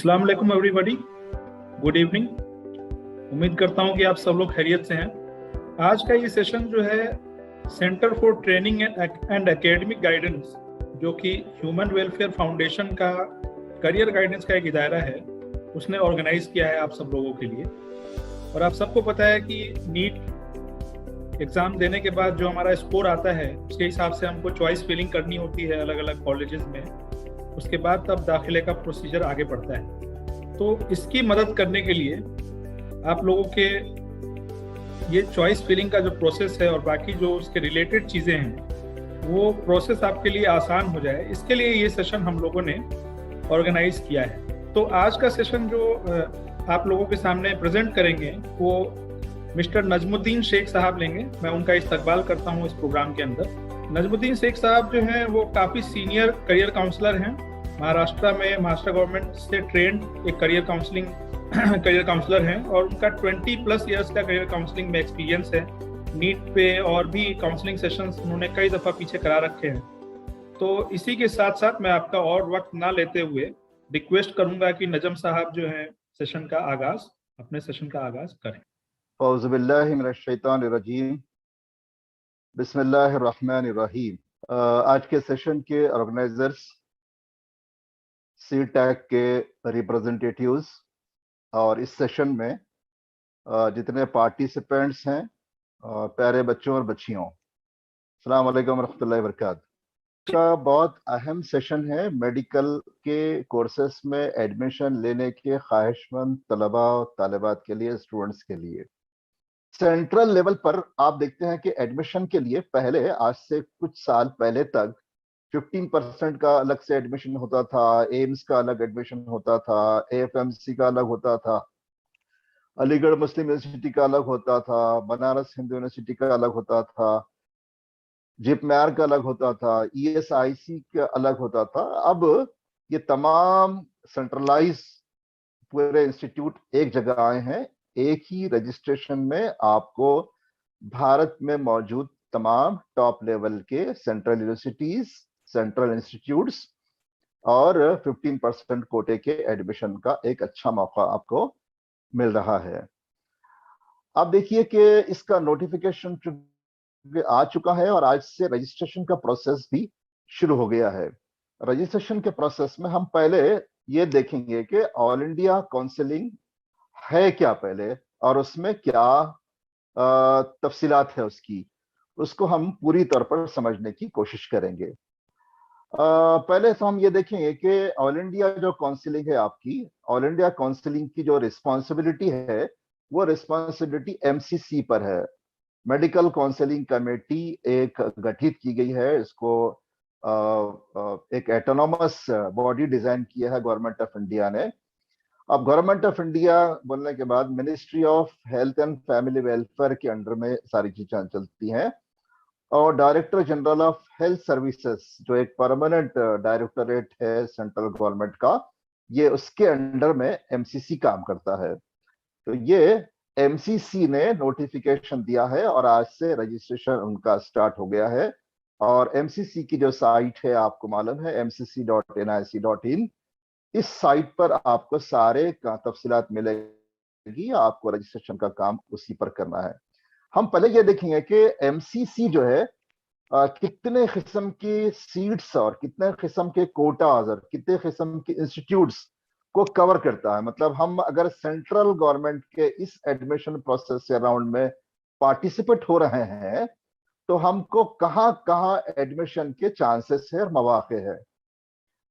अस्सलाम वालेकुम everybody, good evening. उम्मीद करता हूँ कि आप सब लोग खैरियत से हैं। आज का ये सेशन जो है centre for training and academic guidance, जो कि ह्यूमन वेलफेयर फाउंडेशन का करियर गाइडेंस का एक इदारा है, उसने ऑर्गेनाइज किया है आप सब लोगों के लिए। और आप सबको पता है कि नीट एग्ज़ाम देने के बाद जो हमारा स्कोर आता है उसके हिसाब से हमको चॉइस फिलिंग करनी होती है अलग अलग कॉलेजेस में। उसके बाद तब दाखिले का प्रोसीजर आगे बढ़ता है। तो इसकी मदद करने के लिए आप लोगों के ये चॉइस फिलिंग का जो प्रोसेस है और बाकी जो उसके रिलेटेड चीज़ें हैं वो प्रोसेस आपके लिए आसान हो जाए, इसके लिए ये सेशन हम लोगों ने ऑर्गेनाइज किया है। तो आज का सेशन जो आप लोगों के सामने प्रेजेंट करेंगे वो मिस्टर नजमुद्दीन शेख साहब लेंगे। मैं उनका इस्तकबाल करता हूँ इस प्रोग्राम के अंदर। नजमुद्दीन शेख साहब जो हैं वो काफ़ी सीनियर करियर काउंसलर हैं। महाराष्ट्र में महाराष्ट्र गवर्नमेंट से ट्रेंड एक करियर काउंसलर हैं और उनका 20+ ईयर्स का करियर काउंसलिंग में एक्सपीरियंस है। नीट पे और भी काउंसलिंग सेशंस उन्होंने कई दफ़ा पीछे करा रखे हैं। तो इसी के साथ साथ मैं आपका और वक्त ना लेते हुए रिक्वेस्ट करूंगा कि नजम साहब जो है अपने सेशन का आगाज करें। औज़ु बिल्लाहि मिनश शैतानिर रजीम, बिस्मिल्लाहिर रहमानिर रहीम। आज के सेशन के ऑर्गेनाइजर्स, सी-टैक के रिप्रेजेंटेटिव्स और इस सेशन में जितने पार्टिसिपेंट्स हैं, प्यारे बच्चों और बच्चियों, अस्सलाम वालेकुम रहमतुल्लाहि व बरकातहू। का बहुत अहम सेशन है मेडिकल के कोर्सेस में एडमिशन लेने के ख्वाहिशमंद तलबा और तालिबात के लिए, स्टूडेंट्स के लिए। सेंट्रल लेवल पर आप देखते हैं कि एडमिशन के लिए पहले, आज से कुछ साल पहले तक 15% का अलग से एडमिशन होता था, एम्स का अलग एडमिशन होता था, एएफएमसी का अलग होता था, अलीगढ़ मुस्लिम यूनिवर्सिटी का अलग होता था, बनारस हिंदू यूनिवर्सिटी का अलग होता था, जिपमेर का अलग होता था, ईएसआईसी का अलग होता था। अब ये तमाम सेंट्रलाइज पूरे इंस्टीट्यूट एक जगह आए हैं। एक ही रजिस्ट्रेशन में आपको भारत में मौजूद तमाम टॉप लेवल के सेंट्रल यूनिवर्सिटीज, सेंट्रल इंस्टीट्यूट्स और 15% कोटे के एडमिशन का एक अच्छा मौका आपको मिल रहा है। अब देखिए कि इसका नोटिफिकेशन आ चुका है और आज से रजिस्ट्रेशन का प्रोसेस भी शुरू हो गया है। रजिस्ट्रेशन के प्रोसेस में हम पहले ये देखेंगे कि ऑल इंडिया काउंसलिंग है क्या पहले, और उसमें क्या तफसीलात है उसको हम पूरी तौर पर समझने की कोशिश करेंगे। पहले तो हम ये देखेंगे कि ऑल इंडिया जो काउंसलिंग है आपकी, ऑल इंडिया काउंसलिंग की जो रिस्पॉन्सिबिलिटी है वो रिस्पॉन्सिबिलिटी एमसीसी पर है। मेडिकल काउंसलिंग कमेटी एक गठित की गई है, इसको एक एटोनॉमस बॉडी डिजाइन किया है गवर्नमेंट ऑफ इंडिया ने। अब गवर्नमेंट ऑफ इंडिया बोलने के बाद ministry of health and family welfare के अंडर में सारी चीजें चलती हैं, और director general of health services जो एक परमानेंट डायरेक्टोरेट है सेंट्रल गवर्नमेंट का, ये उसके अंडर में एमसीसी काम करता है। तो ये एमसीसी ने नोटिफिकेशन दिया है और आज से रजिस्ट्रेशन उनका स्टार्ट हो गया है। और एमसीसी की जो साइट है आपको मालूम है, mcc.nic.in, इस साइट पर आपको सारे तफसीलात मिलेगी। आपको रजिस्ट्रेशन का काम उसी पर करना है। हम पहले ये देखेंगे कि एमसीसी जो है कितने किस्म की सीट्स और कितने किस्म के कोटाज और कितने किस्म के इंस्टीट्यूट्स को कवर करता है। मतलब हम अगर सेंट्रल गवर्नमेंट के इस एडमिशन प्रोसेस से राउंड में पार्टिसिपेट हो रहे हैं तो हमको कहाँ कहाँ एडमिशन के चांसेस है और मौके है,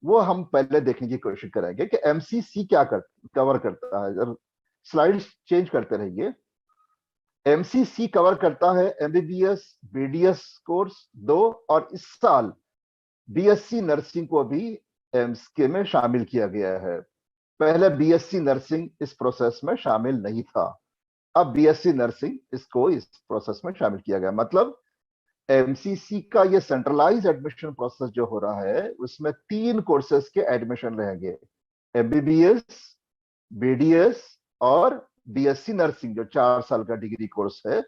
वो हम पहले देखने की कोशिश करेंगे कि एमसीसी क्या कवर करता है। स्लाइड्स चेंज करते रहिए। एमसीसी कवर करता है एमबीबीएस, बीडीएस कोर्स 2, और इस साल बीएससी नर्सिंग को भी एमसीसी में शामिल किया गया है। पहले बीएससी नर्सिंग इस प्रोसेस में शामिल नहीं था, अब बीएससी नर्सिंग इसको इस प्रोसेस में शामिल किया गया। मतलब एमसीसी का ये सेंट्रलाइज एडमिशन प्रोसेस जो हो रहा है उसमें 3 कोर्सेज के एडमिशन रहेंगे, एमबीबीएस, बीडीएस और बीएससी नर्सिंग जो 4 साल का डिग्री कोर्स है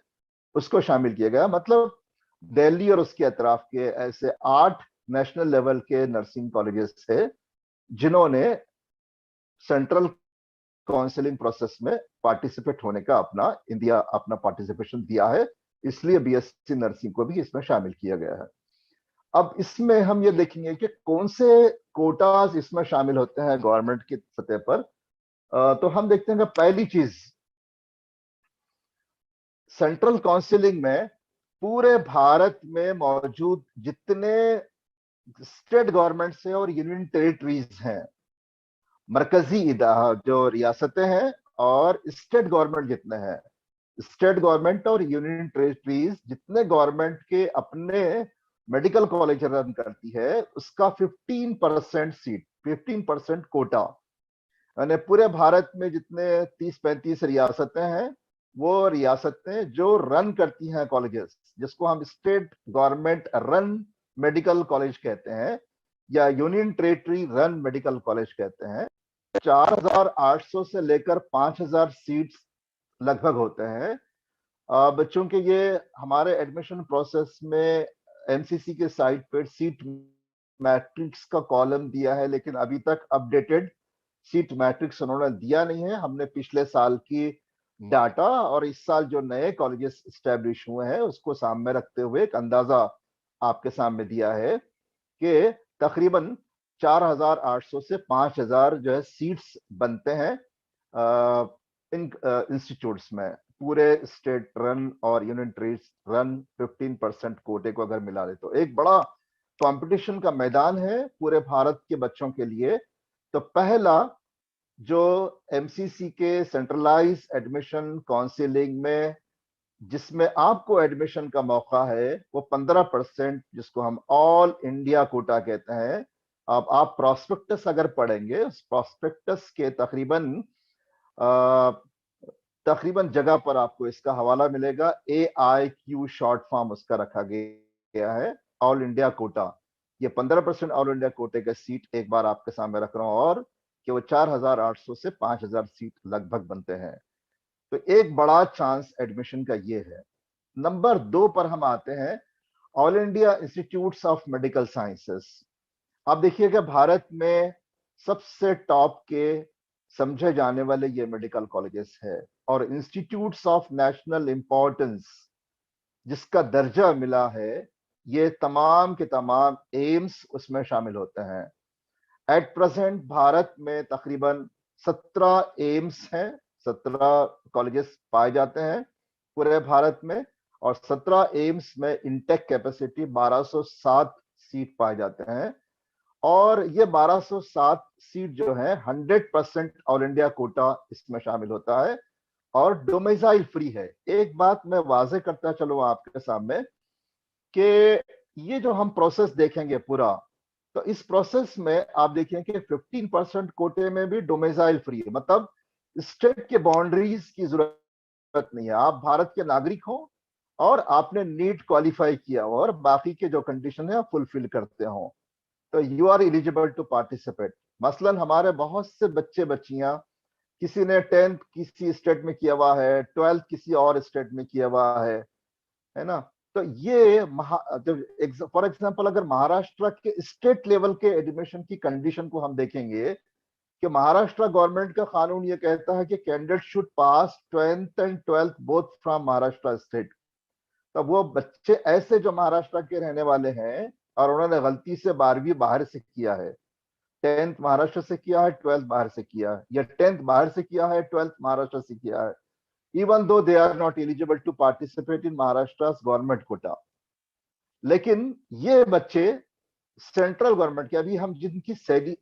उसको शामिल किया गया। मतलब दिल्ली और उसके अतराफ के ऐसे 8 नेशनल लेवल के नर्सिंग कॉलेजेस थे जिन्होंने सेंट्रल काउंसलिंग प्रोसेस में पार्टिसिपेट होने का इंडिया अपना पार्टिसिपेशन दिया है, इसलिए बीएससी नर्सिंग को भी इसमें शामिल किया गया है। अब इसमें हम ये देखेंगे कि कौन से कोटास इसमें शामिल होते हैं गवर्नमेंट की सतह पर। तो हम देखते हैं कि पहली चीज, सेंट्रल काउंसलिंग में पूरे भारत में मौजूद जितने स्टेट गवर्नमेंट से और यूनियन टेरिटरीज हैं, मरकजी जो रियासतें हैं और स्टेट गवर्नमेंट जितने हैं, स्टेट गवर्नमेंट और यूनियन टेरिटरीज जितने गवर्नमेंट के अपने मेडिकल कॉलेज रन करती है, उसका 15% सीट, 15% कोटा, यानी पूरे भारत में जितने 30-35 रियासतें हैं, वो रियासतें जो रन करती हैं कॉलेजेस, जिसको हम state government run medical college कहते हैं या union territory run medical college कहते हैं, 4800 से लेकर 5000 सीट्स लगभग होते हैं। बच्चों के ये हमारे एडमिशन प्रोसेस में एमसीसी के साइट पर सीट मैट्रिक्स का कॉलम दिया है, लेकिन अभी तक अपडेटेड सीट मैट्रिक्स उन्होंने दिया नहीं है। हमने पिछले साल की डाटा और इस साल जो नए कॉलेजेस स्टैब्लिश हुए हैं उसको सामने रखते हुए एक अंदाजा आपके सामने दिया है कि तकरीबन 4800 से 5000 जो है सीट्स बनते हैं इन इंस्टीट्यूट्स में, पूरे स्टेट रन और यूनियन टेरिटरी रन 15% कोटे को अगर मिला ले तो एक बड़ा कंपटीशन का मैदान है पूरे भारत के बच्चों के लिए। तो पहला जो एमसीसी के सेंट्रलाइज एडमिशन काउंसलिंग में जिसमें आपको एडमिशन का मौका है, वो 15%, जिसको हम ऑल इंडिया कोटा कहते हैं। अब आप प्रोस्पेक्टस अगर पढ़ेंगे, उस प्रोस्पेक्टस के तकरीबन जगह पर आपको इसका हवाला मिलेगा। AIQ शॉर्ट फॉर्म उसका रखा गया है, ऑल इंडिया कोटा। ये 15% ऑल इंडिया कोटे का सीट एक बार आपके सामने रख रहा हूं, और कि वो 4800 से 5000 सीट लगभग बनते हैं। तो एक बड़ा चांस एडमिशन का ये है। नंबर 2 पर हम आते हैं, all India institutes of medical sciences. आप देखिएगा भारत में सबसे टॉप के समझे जाने वाले ये मेडिकल कॉलेजेस है, और इंस्टीट्यूट्स ऑफ नेशनल इंपॉर्टेंस जिसका दर्जा मिला है, ये तमाम के तमाम एम्स उसमें शामिल होते हैं। एट प्रेजेंट भारत में तकरीबन 17 एम्स हैं, 17 कॉलेजेस पाए जाते हैं पूरे भारत में, और 17 एम्स में इंटेक कैपेसिटी 1207 सीट पाए जाते हैं। और ये 1207 सीट जो है 100% ऑल इंडिया कोटा इसमें शामिल होता है और डोमिसाइल फ्री है। एक बात मैं वाजे करता चलूं आपके सामने कि ये जो हम प्रोसेस देखेंगे पूरा, तो इस प्रोसेस में आप देखेंगे कि 15% कोटे में भी डोमिसाइल फ्री है, मतलब स्टेट के बाउंड्रीज की जरूरत नहीं है। आप भारत के नागरिक हो और आपने नीट क्वालिफाई किया हो और बाकी के जो कंडीशन है आप फुलफिल करते हो, तो you are eligible to participate. मसलन हमारे बहुत से बच्चे बच्चियां, किसी ने 10th किसी स्टेट में किया हुआ है, 12th किसी और स्टेट में किया हुआ है ना। तो ये फॉर एग्जांपल अगर महाराष्ट्र के स्टेट लेवल के एडमिशन की कंडीशन को हम देखेंगे कि महाराष्ट्र गवर्नमेंट का कानून ये कहता है कि candidate should pass 10th and 12th both from Maharashtra state. तब वो बच्चे ऐसे जो महाराष्ट्र के रहने वाले हैं और उन्होंने गलती से 12वीं बाहर से किया है, 10th महाराष्ट्र से किया है, 12th बाहर से किया है, या 10th बाहर से किया है, 12th महाराष्ट्र से किया है, even though they are not eligible to participate in Maharashtra's government quota, लेकिन ये बच्चे सेंट्रल गवर्नमेंट के, अभी हम जिनकी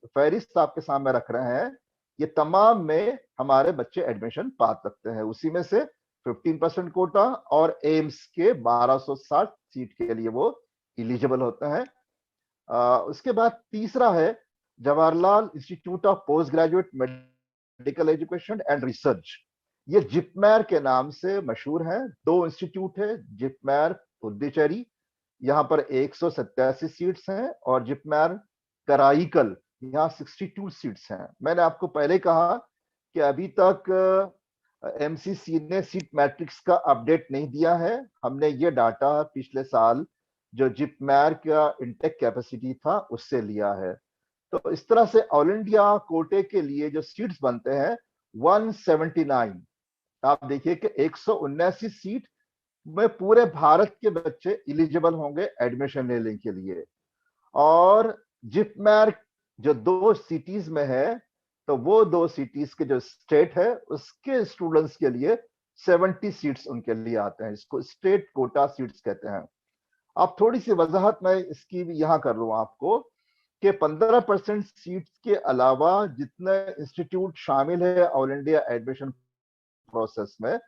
फहरिस्त आपके सामने रख रहे हैं, ये तमाम में हमारे बच्चे एडमिशन पा सकते हैं। उसी में से 15% कोटा और एम्स के 1260 सीट के लिए वो एलिजिबल होते हैं। उसके बाद तीसरा है Jawaharlal institute of post graduate medical education and research. ये जिपमेर के नाम से मशहूर है। 2 इंस्टीट्यूट है, जिपमेर पुडुचेरी, यहाँ पर 187 सीट्स हैं, और जिपमेर कराईकल, यहाँ 62 सीट्स हैं। मैंने आपको पहले कहा कि अभी तक एमसीसी ने सीट मैट्रिक्स का अपडेट नहीं दिया है। हमने ये डाटा पिछले साल जो जिपमेर का इंटेक कैपेसिटी था उससे लिया है। तो इस तरह से ऑल इंडिया कोटे के लिए जो सीट्स बनते हैं 179। आप देखिए कि 179 सीट में पूरे भारत के बच्चे एलिजिबल होंगे एडमिशन लेने के लिए। और जिपमेर जो 2 सिटीज में है, तो वो 2 सिटीज के जो स्टेट है उसके स्टूडेंट्स के लिए 70 सीट्स उनके लिए आते हैं। इसको स्टेट कोटा सीट्स कहते हैं। अब थोड़ी सी वजाहत मैं इसकी भी यहां कर लूं आपको कि 15% सीट्स के अलावा जितने इंस्टीट्यूट शामिल है ऑल इंडिया एडमिशन प्रोसेस में,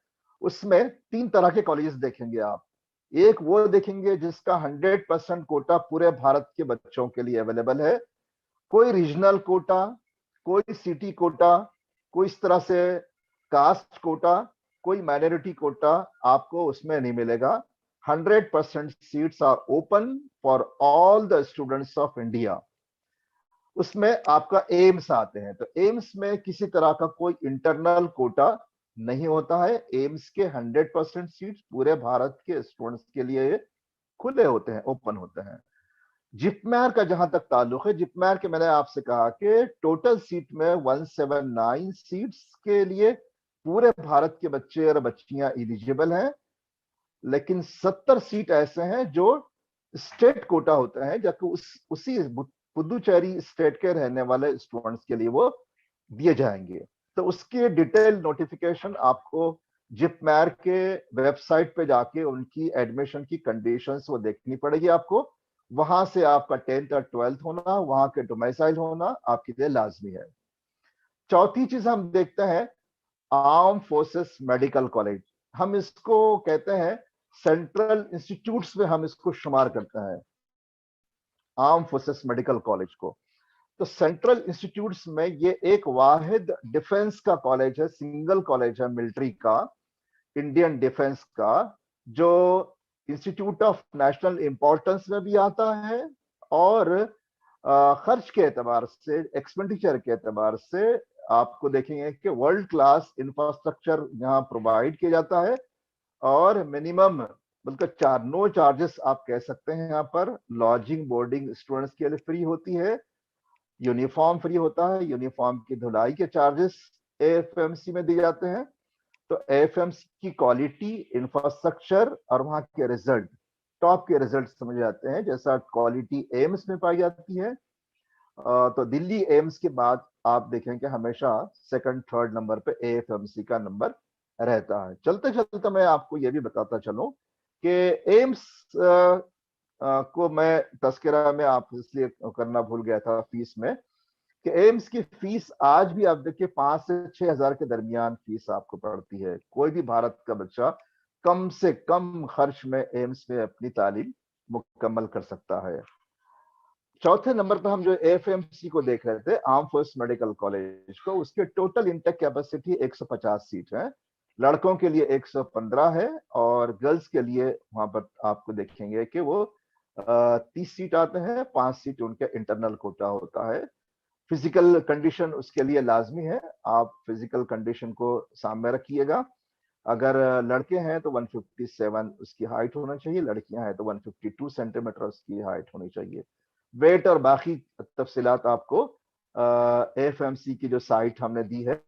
उसमें 3 तरह के कॉलेजेस देखेंगे आप। एक वो देखेंगे जिसका 100% कोटा पूरे भारत के बच्चों के लिए अवेलेबल है, कोई रीजनल कोटा, कोई सिटी कोटा, कोई इस तरह से कास्ट कोटा, कोई माइनॉरिटी कोटा आपको उसमें नहीं मिलेगा। 100% seats are open for all the students of India. उसमें आपका एम्स आते हैं, तो एम्स में किसी तरह का कोई इंटरनल कोटा नहीं होता है। एम्स के 100% सीट्स पूरे भारत के स्टूडेंट्स के लिए खुले होते हैं, ओपन होते हैं। जिपमेर का जहां तक ताल्लुक है, जिपमेर के मैंने आपसे कहा कि टोटल सीट में 179 सीट्स के लिए पूरे भारत के बच्चे और बच्चियां एलिजिबल हैं, लेकिन 70 सीट ऐसे हैं जो स्टेट कोटा होते हैं, जबकि उसी पुदुचेरी स्टेट के रहने वाले स्टूडेंट्स के लिए वो दिए जाएंगे। तो उसके डिटेल नोटिफिकेशन आपको जिपमेर के वेबसाइट पे जाके उनकी एडमिशन की कंडीशंस वो देखनी पड़ेगी आपको। वहां से आपका 10th और 12th होना, वहां के डोमिसाइल होना आपके लिए लाजमी है। चौथी चीज हम देखते हैं आर्म फोर्सेस मेडिकल कॉलेज। हम इसको कहते हैं सेंट्रल इंस्टीट्यूट्स में हम इसको शुमार करते हैं, आर्म फोर्सेस मेडिकल कॉलेज को। तो सेंट्रल इंस्टीट्यूट्स में ये एक वाहिद डिफेंस का कॉलेज है, सिंगल कॉलेज है मिलिट्री का, इंडियन डिफेंस का, जो इंस्टीट्यूट ऑफ नेशनल इंपॉर्टेंस में भी आता है और खर्च के एतबार से, एक्सपेंडिचर के एतबार से आपको देखेंगे कि वर्ल्ड क्लास इंफ्रास्ट्रक्चर यहाँ प्रोवाइड किया जाता है। और मिनिमम बल्कि नो चार्जेस आप कह सकते हैं, यहाँ पर लॉजिंग बोर्डिंग स्टूडेंट्स के लिए फ्री होती है, यूनिफॉर्म फ्री होता है, यूनिफॉर्म की धुलाई के चार्जेस एएफएमसी में दिए जाते हैं। तो एएफएमसी की क्वालिटी, इंफ्रास्ट्रक्चर और वहां के रिजल्ट, टॉप के रिजल्ट समझ जाते हैं, जैसा क्वालिटी एम्स में पाई जाती है। तो दिल्ली एम्स के बाद आप देखेंगे हमेशा 2nd 3rd नंबर पे एएफएमसी का नंबर रहता है। चलते चलते मैं आपको ये भी बताता चलूं कि एम्स को मैं तस्करा में आप इसलिए करना भूल गया था फीस में, कि एम्स की फीस आज भी आप देखिए 5 से 6 हजार के दरमियान फीस आपको पड़ती है। कोई भी भारत का बच्चा कम से कम खर्च में एम्स में अपनी तालीम मुकम्मल कर सकता है। चौथे नंबर पर हम जो एएफएमसी को देख रहे थे, आर्म फोर्स मेडिकल कॉलेज को, उसके टोटल इंटेक कैपेसिटी 150 सीट है। लड़कों के लिए 115 है और गर्ल्स के लिए वहां पर आपको देखेंगे कि वो 30 सीट आते हैं, 5 सीट उनके इंटरनल कोटा होता है। फिजिकल कंडीशन उसके लिए लाजमी है, आप फिजिकल कंडीशन को सामने रखिएगा। अगर लड़के हैं तो 157 उसकी हाइट होना चाहिए, लड़कियां हैं तो 152 सेंटीमीटर उसकी हाइट होनी चाहिए। वेट और बाकी तफसीलात आपको एएफएमसी की जो साइट हमने दी है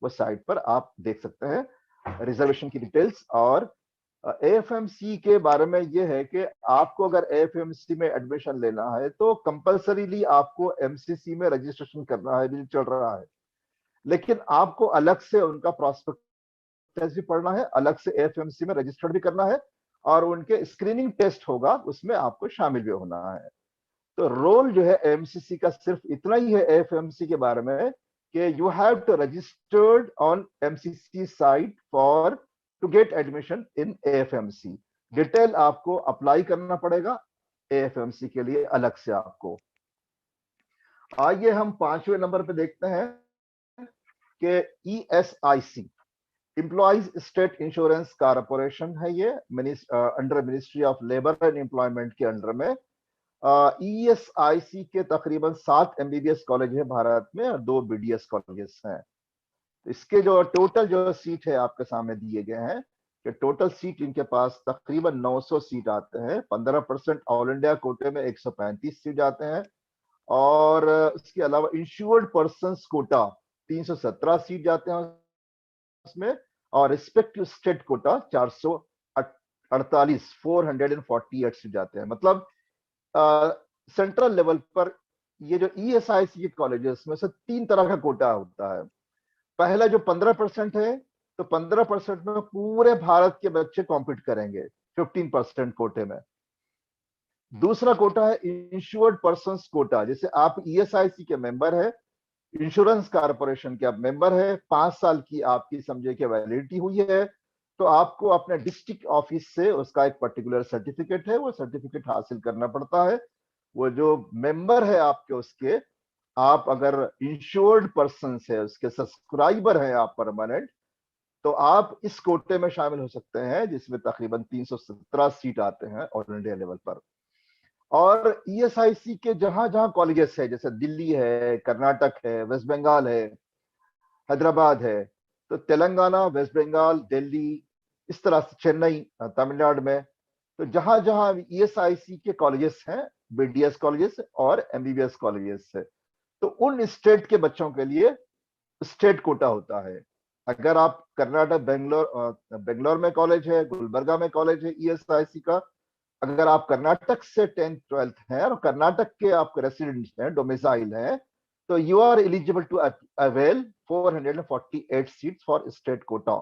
वो साइट पर आप देख सकते हैं रिजर्वेशन की डिटेल्स। और एएफएमसी के बारे में ये है कि आपको अगर एएफएमसी में एडमिशन लेना है तो कंपल्सरीली आपको एमसीसी में रजिस्ट्रेशन करना है, भी चल रहा है, लेकिन आपको अलग से उनका प्रॉस्पेक्टस भी पढ़ना है, अलग से एएफएमसी में रजिस्टर्ड भी करना है और उनके स्क्रीनिंग टेस्ट होगा, उसमें आपको शामिल भी होना है। तो रोल जो है एमसीसी का सिर्फ इतना ही है एएफएमसी के बारे में कि you have to registered on MCC site for to get admission in AFMC. Detail आपको अप्लाई करना पड़ेगा एएफएमसी के लिए अलग से आपको। आइए हम 5वें नंबर पे देखते हैं कि ESIC, employees state insurance corporation है, ये under ministry of labour and employment के अंडर में। ईएसआईसी के तकरीबन 7 एमबीबीएस कॉलेज है भारत में और 2 बीडीएस कॉलेजेस हैं। इसके जो टोटल जो सीट है आपके सामने दिए गए हैं कि टोटल सीट इनके पास तकरीबन 900 सीट आते हैं। 15% ऑल इंडिया कोटे में 135 सीट आते हैं और इसके अलावा इंश्योर्ड पर्संस कोटा 317 सीट जाते हैं उसमें, और रिस्पेक्टिव स्टेट कोटा 448 448 सीट जाते हैं। मतलब सेंट्रल लेवल पर ये जो ईएसआईसी के कॉलेजेस में से 3 तरह का कोटा होता है। पहला जो 15% है, तो 15% में पूरे भारत के बच्चे कॉम्पीट करेंगे 15% कोटे में। दूसरा कोटा है इंश्योर्ड पर्संस कोटा, जैसे आप ईएसआईसी के मेंबर है, इंश्योरेंस कॉर्पोरेशन के आप मेंबर है, 5 साल की आपकी समझे कि वैलिडिटी हुई है, तो आपको अपने डिस्ट्रिक्ट ऑफिस से उसका एक पर्टिकुलर सर्टिफिकेट है, वो सर्टिफिकेट हासिल करना पड़ता है। वो जो मेंबर है आपके, उसके आप अगर इंश्योर्ड पर्सन है, उसके सब्सक्राइबर हैं आप परमानेंट, तो आप इस कोटे में शामिल हो सकते हैं, जिसमें तकरीबन 317 सीट आते हैं ऑल इंडिया लेवल पर। और ईएसआईसी के जहां जहां कॉलेजेस है, जैसे दिल्ली है, कर्नाटक है, वेस्ट बंगाल है, हैदराबाद है, तो तेलंगाना, वेस्ट बंगाल, दिल्ली, इस तरह से चेन्नई तमिलनाडु में, तो जहां जहां ईएसआईसी के कॉलेजेस हैं, बीडीएस कॉलेजेस और एमबीबीएस कॉलेजेस है, तो उन स्टेट के बच्चों के लिए स्टेट कोटा होता है। अगर आप कर्नाटक, बेंगलोर में कॉलेज है, गुलबर्गा में कॉलेज है ईएसआईसी का, अगर आप कर्नाटक से 10th 12th हैं और कर्नाटक के आप रेसिडेंट हैं, डोमिसाइल हैं, तो you are eligible to avail 448 seats for state quota.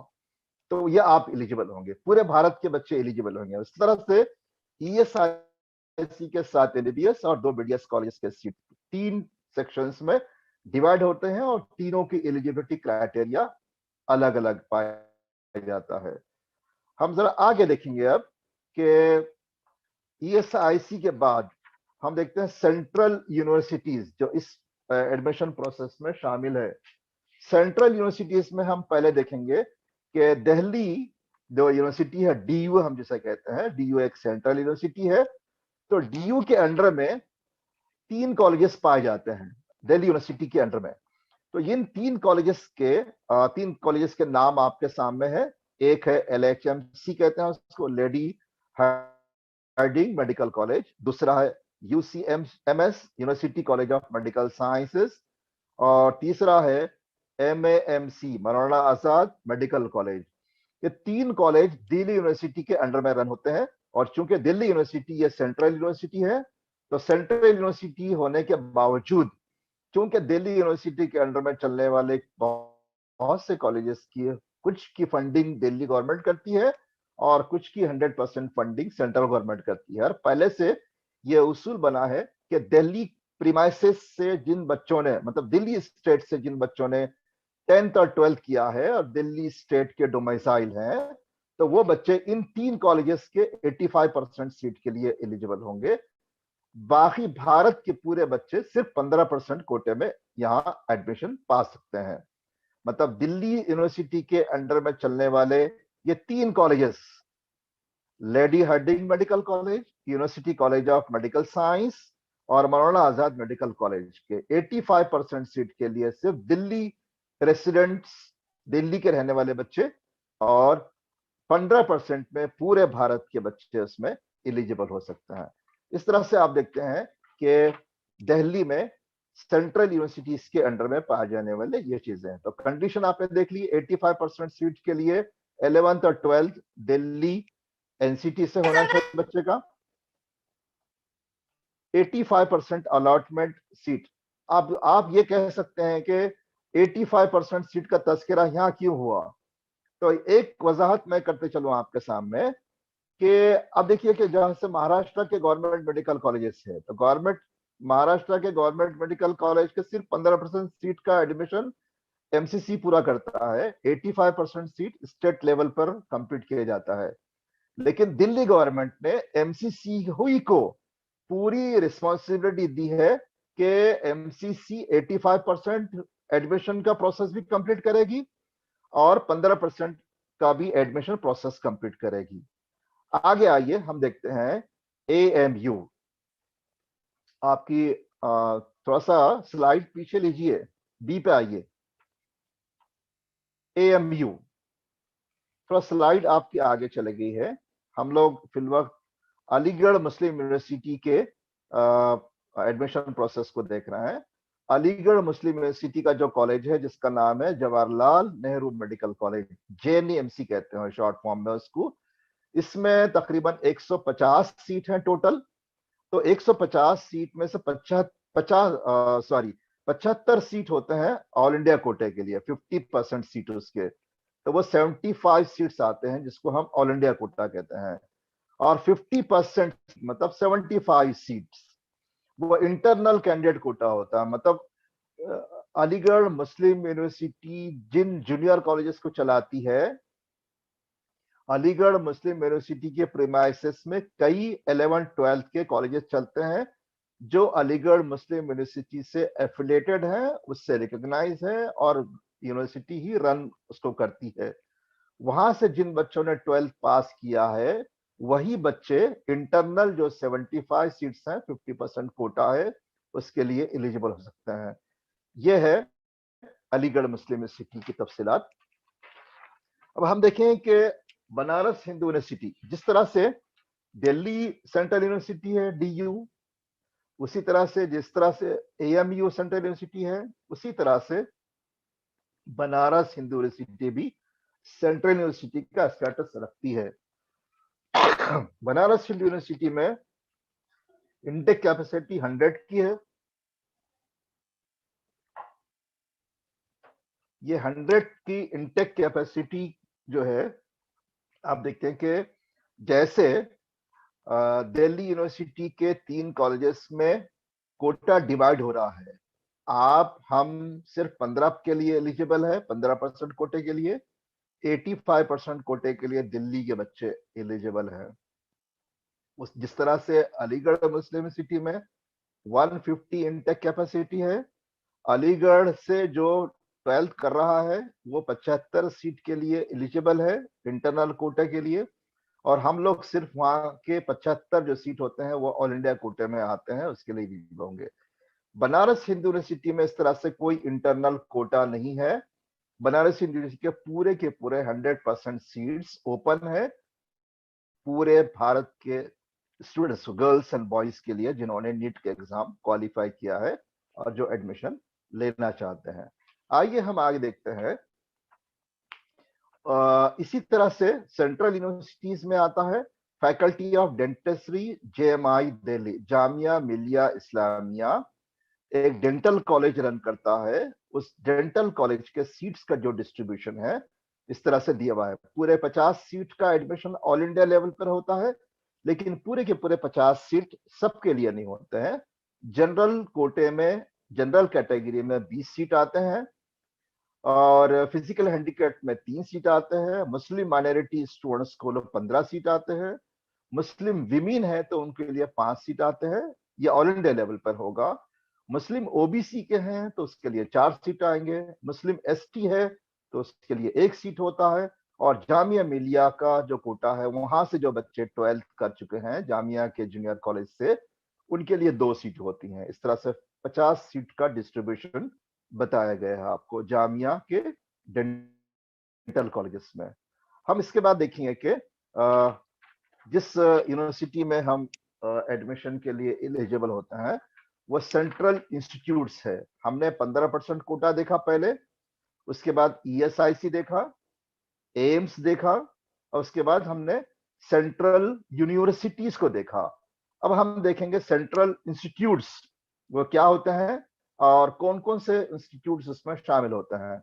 तो ये आप एलिजिबल होंगे, पूरे भारत के बच्चे एलिजिबल होंगे। इस तरह से ईएसआईसी के 7 एमबीबीएस और 2 बीडीएस कॉलेज के सीट 3 सेक्शंस में डिवाइड होते हैं, और तीनों की एलिजिबिलिटी क्राइटेरिया अलग अलग पाया जाता है। हम जरा आगे देखेंगे अब कि ईएसआईसी के बाद हम देखते हैं सेंट्रल यूनिवर्सिटीज जो इस एडमिशन प्रोसेस में शामिल है। सेंट्रल यूनिवर्सिटीज में हम पहले देखेंगे कि दिल्ली जो यूनिवर्सिटी है, डीयू हम जिसे कहते हैं, डीयू एक सेंट्रल यूनिवर्सिटी है। तो डीयू के अंडर में 3 कॉलेजेस पाए जाते हैं दिल्ली यूनिवर्सिटी के अंडर में। तो इन 3 कॉलेजेस के नाम आपके सामने है। एक है एलएचएमसी कहते हैं उसको, लेडी हार्डिंग मेडिकल कॉलेज। दूसरा है UCMS, university college of medical sciences. और तीसरा है एमएएमसी, मौलाना आजाद मेडिकल कॉलेज। ये 3 कॉलेज दिल्ली यूनिवर्सिटी के अंडर में रन होते हैं। और चूंकि दिल्ली यूनिवर्सिटी ये सेंट्रल यूनिवर्सिटी है, तो सेंट्रल यूनिवर्सिटी होने के बावजूद, चूंकि दिल्ली यूनिवर्सिटी के अंडर में चलने वाले बहुत से कॉलेजेस की कुछ की फंडिंग दिल्ली गवर्नमेंट करती है और कुछ की 100% फंडिंग सेंट्रल गवर्नमेंट करती है। और पहले से ये उसूल बना है कि दिल्ली प्रीमाइसेस से जिन बच्चों ने, मतलब दिल्ली स्टेट से जिन बच्चों ने 10th और 12th किया है और दिल्ली स्टेट के डोमिसाइल हैं, तो वो बच्चे इन 3 कॉलेजेस के 85% सीट के लिए एलिजिबल होंगे। बाकी भारत के पूरे बच्चे सिर्फ 15% कोटे में यहां एडमिशन पा सकते हैं। मतलब दिल्ली यूनिवर्सिटी के अंडर में चलने वाले ये 3 colleges, Lady Hardinge Medical College, University college of Medical Science और मौलाना आजाद मेडिकल कॉलेज के 85% सीट के लिए सिर्फ दिल्ली रेसिडेंट्स, दिल्ली के रहने वाले बच्चे, और 15% में पूरे भारत के बच्चे उसमें एलिजिबल हो सकते हैं। इस तरह से आप देखते हैं कि दिल्ली में सेंट्रल यूनिवर्सिटीज के अंडर में पाए जाने वाले ये चीजें हैं। तो कंडीशन आपने देख ली, 85% सीट के लिए 11th और 12th दिल्ली एनसीटी से होना चाहिए बच्चे का। 85% अलॉटमेंट सीट। आप ये कह सकते हैं कि 85% सीट का तस्करा यहां क्यों हुआ, तो एक वजाहत मैं करते चलूं आपके सामने कि अब देखिए कि जहां से महाराष्ट्र के गवर्नमेंट मेडिकल कॉलेजेस है, तो महाराष्ट्र के गवर्नमेंट मेडिकल कॉलेज के सिर्फ 15% सीट का एडमिशन एमसीसी पूरा करता है। 85% सीट स्टेट लेवल पर कंप्लीट किया जाता है। लेकिन दिल्ली गवर्नमेंट ने एमसीसी हुई को पूरी रिस्पॉन्सिबिलिटी दी है कि एमसीसी 85% एडमिशन का प्रोसेस भी कंप्लीट करेगी और 15% का भी एडमिशन प्रोसेस कंप्लीट करेगी। आगे आइए हम देखते हैं एएमयू। आपकी थोड़ा सा स्लाइड पीछे लीजिए, बी पे आइए। एएमयू थोड़ा स्लाइड आपकी आगे चली गई है। हम लोग फिलवक्त अलीगढ़ मुस्लिम यूनिवर्सिटी के एडमिशन प्रोसेस को देख रहे हैं, अलीगढ़ मुस्लिम यूनिवर्सिटी का जो कॉलेज है जिसका नाम है Jawaharlal Nehru medical college, JNEMC कहते हैं शॉर्ट फॉर्म में उसको, इसमें तकरीबन 150 सीट है टोटल। तो 150 सीट में से 75 सीट होते हैं ऑल इंडिया कोटे के लिए, 50% सीट उसके, तो वो 75 सीट्स आते हैं जिसको हम ऑल इंडिया कोटा कहते हैं। और 50% मतलब 75 सीट्स वो इंटरनल कैंडिडेट कोटा होता है। मतलब अलीगढ़ मुस्लिम यूनिवर्सिटी जिन जूनियर कॉलेजेस को चलाती है, अलीगढ़ मुस्लिम यूनिवर्सिटी के प्रीमाइसेस में कई 11th-12th के कॉलेजेस चलते हैं जो अलीगढ़ मुस्लिम यूनिवर्सिटी से एफिलिएटेड है, उससे रिकॉग्नाइज है और यूनिवर्सिटी ही रन उसको करती है। वहां से जिन बच्चों ने 12th पास किया है वही बच्चे इंटरनल जो 75 सीट्स हैं, 50% कोटा है, उसके लिए एलिजिबल हो सकते हैं। यह है अलीगढ़ मुस्लिम यूनिवर्सिटी की तफसीलात। अब हम देखें कि बनारस हिंदू यूनिवर्सिटी, जिस तरह से दिल्ली सेंट्रल यूनिवर्सिटी है DU, उसी तरह से जिस तरह से AMU सेंट्रल यूनिवर्सिटी है, उसी तरह से बनारस हिंदू यूनिवर्सिटी भी सेंट्रल यूनिवर्सिटी का स्टेटस रखती है। बनारस हिंदू यूनिवर्सिटी में इंटेक कैपेसिटी 100 की है। ये 100 की इंटेक कैपेसिटी जो है, आप देखते हैं कि जैसे दिल्ली यूनिवर्सिटी के 3 कॉलेजेस में कोटा डिवाइड हो रहा है, हम सिर्फ 15 के लिए एलिजिबल है, 15% कोटे के लिए, 85% कोटे के लिए दिल्ली के बच्चे एलिजिबल हैं। जिस तरह से अलीगढ़ मुस्लिम यूनिवर्सिटी में 150 इंटेक कैपेसिटी है, अलीगढ़ से जो 12th कर रहा है वो 75 सीट के लिए एलिजिबल है इंटरनल कोटे के लिए, और हम लोग सिर्फ वहां के 75 जो सीट होते हैं वो ऑल इंडिया कोटे में आते हैं, उसके लिए एलिजिबल होंगे। बनारस हिंदू यूनिवर्सिटी में इस तरह से कोई इंटरनल कोटा नहीं है। बनारस हिंदू यूनिवर्सिटी के पूरे 100% सीट्स ओपन है पूरे भारत के स्टूडेंट्स, गर्ल्स एंड बॉयज के लिए जिन्होंने नीट के एग्जाम क्वालिफाई किया है और जो एडमिशन लेना चाहते हैं। आइए हम आगे देखते हैं। इसी तरह से सेंट्रल यूनिवर्सिटीज में आता है faculty of dentistry, JMI Delhi, Jamia Millia Islamia एक डेंटल कॉलेज रन करता है। उस डेंटल कॉलेज के सीट्स का जो डिस्ट्रीब्यूशन है इस तरह से दिया हुआ है। पूरे 50 सीट का एडमिशन ऑल इंडिया लेवल पर होता है, लेकिन पूरे के पूरे 50 सीट सबके लिए नहीं होते हैं। जनरल कोटे में, जनरल कैटेगरी में 20 सीट आते हैं, और फिजिकल हैंडीकैप में 3 सीट आते हैं। मुस्लिम माइनॉरिटी स्टूडेंट्स को लोग 15 सीट आते हैं। मुस्लिम विमेन है तो उनके लिए 5 सीट आते हैं, ये ऑल इंडिया लेवल पर होगा। मुस्लिम OBC के हैं तो उसके लिए 4 सीट आएंगे। मुस्लिम ST है तो उसके लिए 1 सीट होता है। और जामिया मिलिया का जो कोटा है, वहां से जो बच्चे 12th कर चुके हैं जामिया के जूनियर कॉलेज से, उनके लिए 2 सीट होती हैं। इस तरह से 50 सीट का डिस्ट्रीब्यूशन बताया गया है आपको जामिया के डेंटल कॉलेजेस में। हम इसके बाद देखेंगे कि जिस यूनिवर्सिटी में हम एडमिशन के लिए एलिजिबल होते हैं वो सेंट्रल इंस्टीट्यूट्स है। हमने 15% कोटा देखा पहले, उसके बाद ESIC देखा, एम्स देखा, और उसके बाद हमने सेंट्रल यूनिवर्सिटीज को देखा। अब हम देखेंगे सेंट्रल इंस्टीट्यूट्स वो क्या होते हैं और कौन कौन से इंस्टीट्यूट्स उसमें शामिल होते हैं।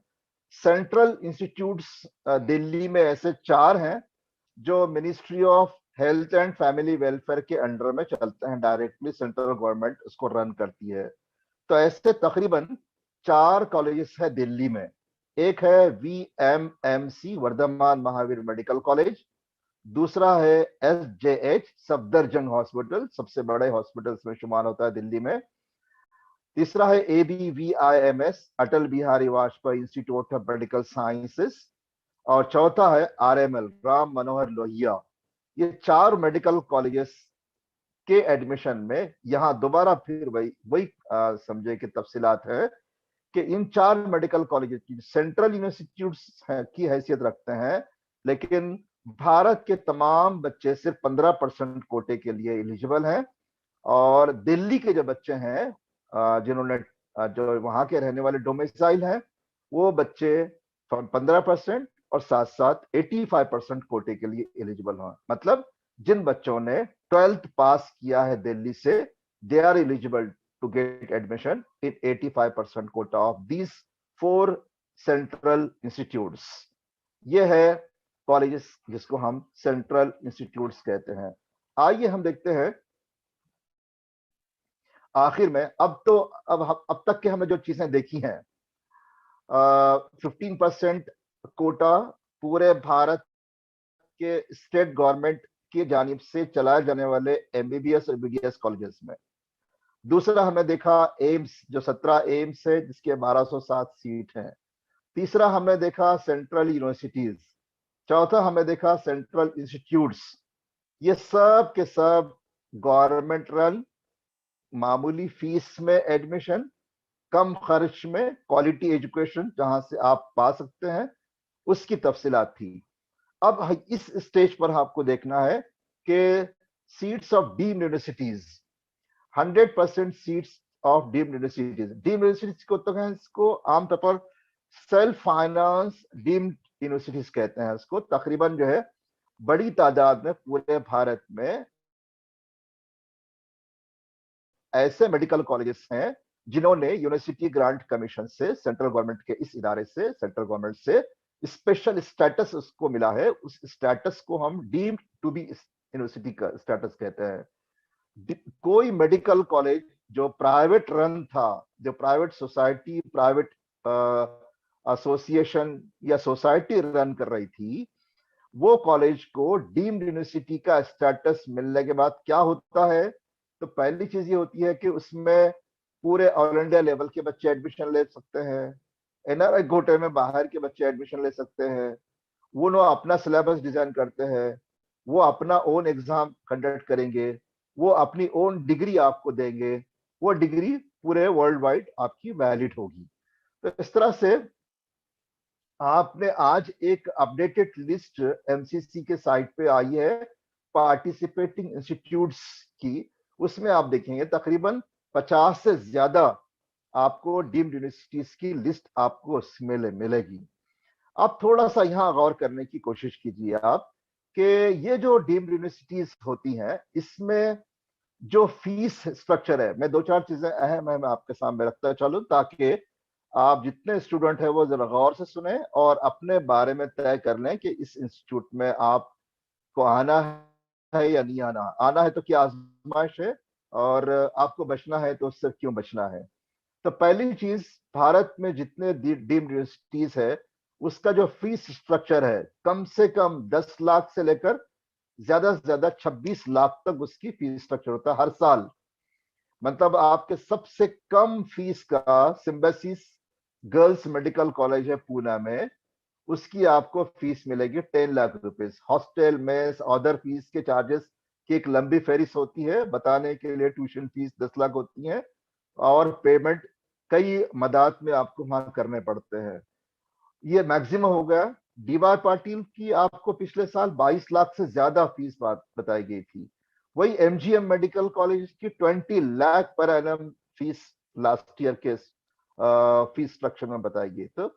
सेंट्रल इंस्टीट्यूट्स दिल्ली में ऐसे 4 हैं जो ministry of health and family welfare के अंडर में चलते हैं, डायरेक्टली सेंट्रल गवर्नमेंट उसको रन करती है। तो ऐसे तकरीबन 4 कॉलेजेस है दिल्ली में। एक है VMMC Vardhman Mahavir medical college, दूसरा है SJH सफदरजंग हॉस्पिटल, सबसे बड़े हॉस्पिटल्स में शुमार होता है दिल्ली में। तीसरा है ABVIMS Atal Bihari Vajpayee institute of medical sciences, और चौथा है RML राम मनोहर लोहिया। ये 4 मेडिकल कॉलेजेस के एडमिशन में यहाँ दोबारा फिर वही समझे कि तफसीलात है कि इन 4 मेडिकल कॉलेजेस की सेंट्रल यूनिवर्सिटीज की हैसियत रखते हैं, लेकिन भारत के तमाम बच्चे सिर्फ 15% कोटे के लिए एलिजिबल हैं। और दिल्ली के जो बच्चे हैं जिन्होंने जो वहां के रहने वाले डोमिसाइल हैं, वो बच्चे 15% और साथ साथ 85% कोटे के लिए एलिजिबल हो। मतलब जिन बच्चों ने 12th पास किया है दिल्ली से, they are eligible to get admission in 85% quota of these 4 central institutes. ये है कॉलेजेस जिसको हम सेंट्रल इंस्टीट्यूट्स कहते हैं। आइए हम देखते हैं आखिर में, अब तक के हमने जो चीजें देखी हैं, 15% कोटा पूरे भारत के स्टेट गवर्नमेंट की जानिब से चलाए जाने वाले एमबीबीएस और बीडीएस कॉलेजेस में। दूसरा हमने देखा एम्स, जो 17 एम्स है जिसके 1207 सीट हैं। तीसरा हमने देखा सेंट्रल यूनिवर्सिटीज। चौथा हमने देखा सेंट्रल इंस्टीट्यूट्स। ये सब के सब गवर्नमेंट रन, मामूली फीस में एडमिशन, कम खर्च में क्वालिटी एजुकेशन जहां से आप पा सकते हैं, उसकी तफसीलात थी। अब इस स्टेज पर आपको देखना है कि seats of deemed universities, 100% seats of deemed universities. Deemed universities को तो है, इसको आमतौर पर सेल्फ फाइनेंस डीम्ड यूनिवर्सिटीज कहते हैं। इसको तकरीबन जो है बड़ी तादाद में पूरे भारत में ऐसे मेडिकल कॉलेजेस हैं जिन्होंने यूनिवर्सिटी ग्रांट कमीशन से, सेंट्रल गवर्नमेंट के इस इदारे से, सेंट्रल गवर्नमेंट से स्पेशल स्टेटस उसको मिला है। उस स्टेटस को हम डीम्ड टू बी यूनिवर्सिटी का स्टेटस कहते हैं। कोई मेडिकल कॉलेज जो प्राइवेट रन था, जो प्राइवेट सोसाइटी, प्राइवेट एसोसिएशन या सोसाइटी रन कर रही थी, वो कॉलेज को डीम्ड यूनिवर्सिटी का स्टेटस मिलने के बाद क्या होता है, तो पहली चीज ये होती है कि उसमें पूरे ऑल इंडिया लेवल के बच्चे एडमिशन ले सकते हैं, एनआरआई कोटे में बाहर के बच्चे एडमिशन ले सकते हैं। वो लोग अपना सिलेबस डिजाइन करते हैं, वो अपना ओन एग्जाम कंडक्ट करेंगे, वो अपनी ओन डिग्री आपको देंगे, वो डिग्री पूरे वर्ल्ड वाइड आपकी वैलिड होगी। तो इस तरह से आपने आज एक अपडेटेड लिस्ट एमसीसी के साइट पे आई है पार्टिसिपेटिंग इंस्टीट्यूट्स की। उसमें आप देखेंगे तकरीबन 50 से ज्यादा आपको डीम्ड यूनिवर्सिटीज की लिस्ट आपको मिलेगी। आप थोड़ा सा यहाँ गौर करने की कोशिश कीजिए आप कि ये जो डीम्ड यूनिवर्सिटीज होती हैं, इसमें जो फीस स्ट्रक्चर है, मैं 2-4 चीजें अहम है मैं आपके सामने रखता चलूं ताकि आप जितने स्टूडेंट है वो जरा गौर से सुने और अपने बारे में तय कर लें कि इस इंस्टीट्यूट में आपको आना है या नहीं आना। आना है तो क्या आजमाइश है, और आपको बचना है तो उससे क्यों बचना है। तो पहली चीज, भारत में जितने डीम्ड यूनिवर्सिटीज है उसका जो फीस स्ट्रक्चर है, कम से कम 10 लाख से लेकर ज्यादा से ज्यादा 26 लाख तक उसकी फीस स्ट्रक्चर होता है हर साल। मतलब आपके सबसे कम फीस का सिम्बायोसिस गर्ल्स मेडिकल कॉलेज है पूना में, उसकी आपको फीस मिलेगी 10 लाख रुपए। हॉस्टल मेस अदर फीस के चार्जेस की एक लंबी फहरिस्त होती है, बताने के लिए ट्यूशन फीस 10 लाख होती है और पेमेंट कई मदाद में आपको वहां करने पड़ते हैं। ये मैक्सिमम हो गया। डीवाई पाटिल की आपको पिछले साल 22 लाख से ज्यादा फीस बताई गई थी। वही एमजीएम मेडिकल कॉलेज की 20 lakh per annum fees last year के फीस स्ट्रक्चर में बताई गई। तो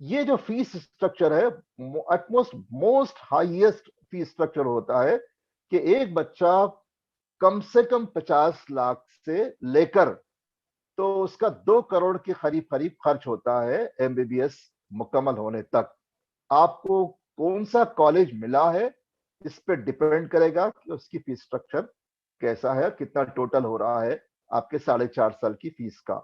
ये जो फीस स्ट्रक्चर है, utmost most highest fees structure होता है कि एक बच्चा कम से कम 50 लाख से लेकर तो उसका 2 करोड़ के करीब खर्च होता है एमबीबीएस मुकम्मल होने तक। आपको कौन सा कॉलेज मिला है इस पे डिपेंड करेगा कि उसकी फीस स्ट्रक्चर कैसा है, कितना टोटल हो रहा है आपके 4.5 साल की फीस का।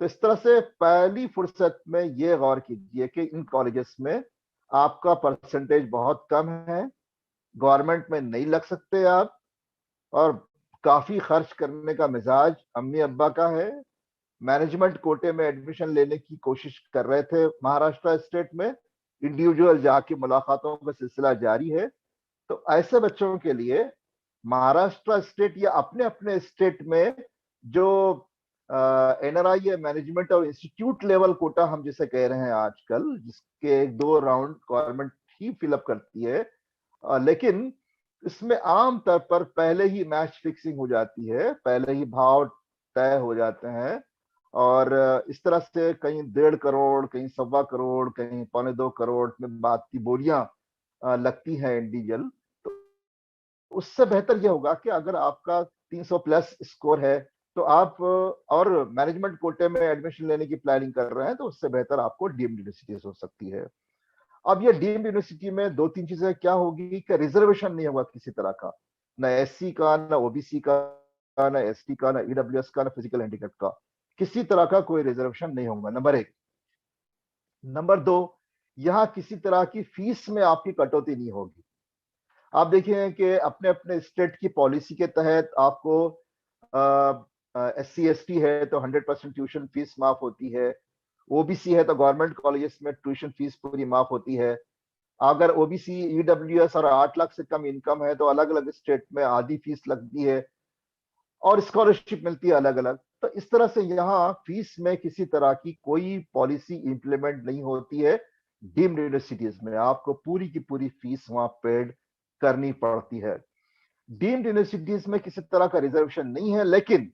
तो इस तरह से पहली फुर्सत में ये गौर कीजिए कि इन कॉलेजेस में आपका परसेंटेज बहुत कम है, गवर्नमेंट में नहीं लग सकते आप, और काफी खर्च करने का मिजाज अम्मी अब्बा का है। मैनेजमेंट कोटे में एडमिशन लेने की कोशिश कर रहे थे महाराष्ट्र स्टेट में, इंडिविजुअल जाके मुलाकातों का सिलसिला जारी है। तो ऐसे बच्चों के लिए महाराष्ट्र स्टेट या अपने अपने स्टेट में जो एनआरआई मैनेजमेंट और इंस्टीट्यूट लेवल कोटा हम जिसे कह रहे हैं आजकल, जिसके 2 राउंड गवर्नमेंट ही फिलअप करती है, लेकिन इसमें आमतौर पर पहले ही मैच फिक्सिंग हो जाती है, पहले ही भाव तय हो जाते हैं, और इस तरह से कहीं 1.5 करोड़, कहीं 1.25 करोड़, कहीं 1.25 करोड़ में बात की बोलियां लगती हैं इंडिविजुअल। तो उससे बेहतर यह होगा कि अगर आपका 300 प्लस स्कोर है तो आप और मैनेजमेंट कोटे में एडमिशन लेने की प्लानिंग कर रहे हैं, तो उससे बेहतर आपको डीम्ड यूनिवर्सिटीज हो सकती है। अब ये डीम्ड यूनिवर्सिटी में दो तीन चीजें क्या होगी कि रिजर्वेशन नहीं होगा किसी तरह का, ना एससी का, ना ओबीसी का, ना एसटी का, ना ईडब्ल्यूएस का, ना फिजिकल हैंडीकैप का, किसी तरह का कोई रिजर्वेशन नहीं होगा, नंबर एक। नंबर दो, यहाँ किसी तरह की फीस में आपकी कटौती नहीं होगी। आप देखिए कि अपने अपने स्टेट की पॉलिसी के तहत आपको SC ST है तो 100% ट्यूशन फीस माफ होती है, ओबीसी है तो गवर्नमेंट कॉलेजेस में ट्यूशन फीस पूरी माफ होती है। अगर ओबीसी, ईडब्ल्यूएस और 8 लाख से कम इनकम है तो अलग अलग स्टेट में आधी फीस लगती है, और स्कॉलरशिप मिलती है अलग अलग। तो इस तरह से यहाँ फीस में किसी तरह की कोई पॉलिसी इंप्लीमेंट नहीं होती है। डीम्ड यूनिवर्सिटीज में आपको पूरी की पूरी फीस वहां पेड करनी पड़ती है। डीम्ड यूनिवर्सिटीज में किसी तरह का रिजर्वेशन नहीं है, लेकिन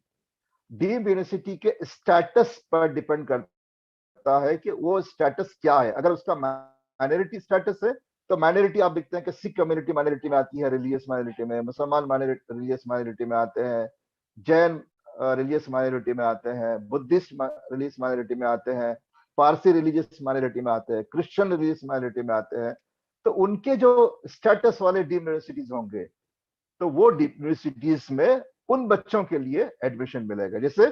डीम्ड यूनिवर्सिटी के स्टेटस पर डिपेंड करता है कि वो स्टेटस क्या है। अगर उसका माइनॉरिटी स्टेटस है तो माइनॉरिटी आप देखते हैं कि सिख कम्युनिटी माइनॉरिटी में आती है, रिलीजियस माइनॉरिटी में, मुसलमान रिलीजियस माइनॉरिटी में आते हैं, जैन रिलीजियस माइनॉरिटी में आते हैं, बुद्धिस्ट रिलीजियस माइनॉरिटी में आते हैं, पारसी रिलीजियस माइनॉरिटी में आते हैं, क्रिश्चियन रिलीजियस माइनॉरिटी में आते हैं। तो उनके जो स्टेटस वाले डीम्ड यूनिवर्सिटीज होंगे तो वो डीम्ड यूनिवर्सिटीज में उन बच्चों के लिए एडमिशन मिलेगा। जैसे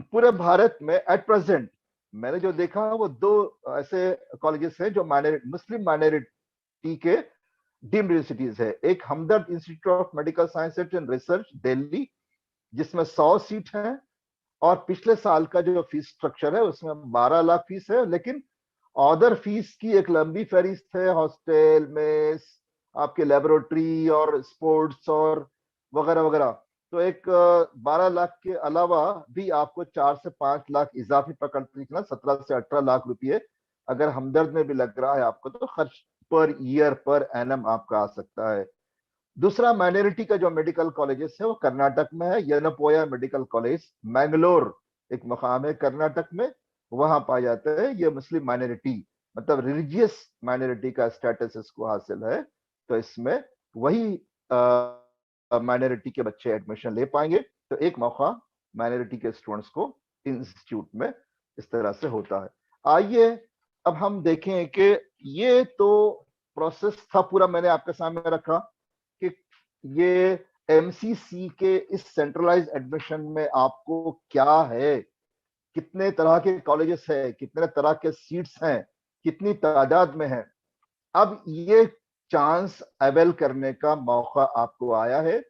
पूरे भारत में एट प्रेजेंट मैंने जो देखा वो दो ऐसे कॉलेजेस हैं जो मुस्लिम माइनॉरिटी के डीम्ड यूनिवर्सिटीज है। एक Hamdard institute of medical sciences and research Delhi, जिसमें 100 सीट है, और पिछले साल का जो फीस स्ट्रक्चर है उसमें 12 लाख फीस है, लेकिन अदर फीस की एक लंबी फहरिस्त है, हॉस्टल, मेस, आपके लेबोरेटरी और स्पोर्ट्स और वगैरह वगैरह। तो एक 12 लाख के अलावा भी आपको 4 से 5 लाख इजाफी पकड़ लिखना, 17 से 18 लाख रुपए अगर हमदर्द में भी लग रहा है आपको तो खर्च पर ईयर पर एनम आपका आ सकता है। दूसरा, माइनॉरिटी का जो मेडिकल कॉलेजेस है वो कर्नाटक में है। यनपोया मेडिकल कॉलेज मैंगलोर एक मुकाम है कर्नाटक में, वहां पाए जाते हैं। ये मुस्लिम माइनॉरिटी मतलब रिलीजियस माइनॉरिटी का स्टेटस इसको हासिल है, तो इसमें वही माइनॉरिटी के बच्चे एडमिशन ले पाएंगे। तो एक मौका माइनॉरिटी के स्टूडेंट्स को इंस्टीट्यूट में इस तरह से होता है। आइए अब हम देखें कि ये तो प्रोसेस था पूरा, मैंने आपके सामने रखा कि ये एमसीसी के इस सेंट्रलाइज एडमिशन में आपको क्या है, कितने तरह के कॉलेजेस है, कितने तरह के सीट्स हैं, कितनी तादाद में है। अब ये चांस अवेल करने का मौका आपको आया है।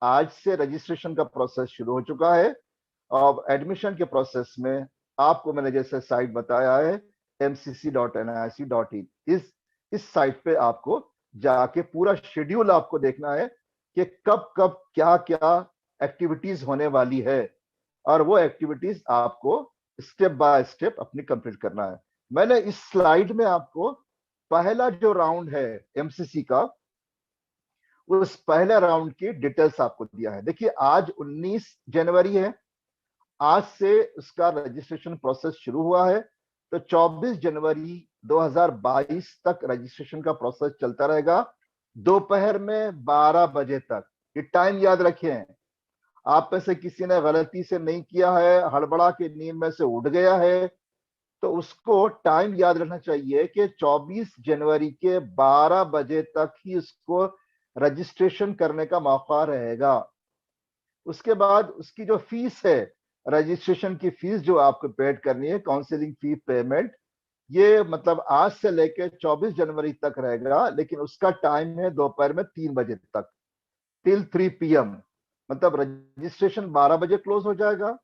आज से रजिस्ट्रेशन का प्रोसेस शुरू हो चुका है, और एडमिशन के प्रोसेस में आपको मैंने जैसे साइट बताया है mcc.nic.in, इस साइट पे आपको जाके पूरा शेड्यूल आपको देखना है कि कब कब क्या क्या एक्टिविटीज होने वाली है, और वो एक्टिविटीज आपको स्टेप बाय स्टेप अपनी कंप्लीट करना है। मैंने इस स्लाइड में आपको पहला जो राउंड है एमसीसी का, उस पहले राउंड की डिटेल्स आपको दिया है। देखिए आज 19 जनवरी है, आज से उसका रजिस्ट्रेशन प्रोसेस शुरू हुआ है, तो 24 जनवरी 2022 तक रजिस्ट्रेशन का प्रोसेस चलता रहेगा, दोपहर में 12 बजे तक। ये टाइम याद रखें, आप में से किसी ने गलती से नहीं किया है, हड़बड़ा के नींद में से उठ गया है, तो उसको टाइम याद रखना चाहिए कि 24 जनवरी के 12 बजे तक ही उसको रजिस्ट्रेशन करने का मौका रहेगा। उसके बाद उसकी जो फीस है, रजिस्ट्रेशन की फीस जो आपको पेड करनी है, काउंसलिंग फी पेमेंट, ये मतलब आज से लेकर 24 जनवरी तक रहेगा, लेकिन उसका टाइम है दोपहर में 3 बजे तक, टिल 3 PM। मतलब रजिस्ट्रेशन 12 बजे क्लोज हो जाएगा,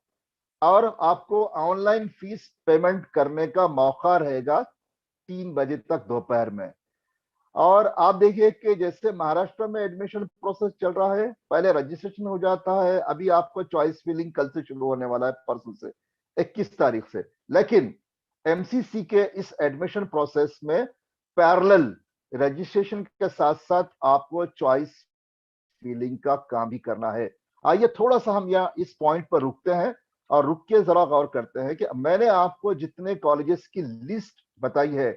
और आपको ऑनलाइन फीस पेमेंट करने का मौका रहेगा 3 बजे तक दोपहर में। और आप देखिए कि जैसे महाराष्ट्र में एडमिशन प्रोसेस चल रहा है, पहले रजिस्ट्रेशन हो जाता है, अभी आपको चॉइस फिलिंग कल से शुरू होने वाला है, परसों से 21 तारीख से। लेकिन एमसीसी के इस एडमिशन प्रोसेस में पैरेलल रजिस्ट्रेशन के साथ साथ आपको चॉइस फीलिंग का काम भी करना है। आइए थोड़ा सा हम यहाँ इस पॉइंट पर रुकते हैं और रुक के जरा गौर करते हैं कि मैंने आपको जितने कॉलेजेस की लिस्ट बताई है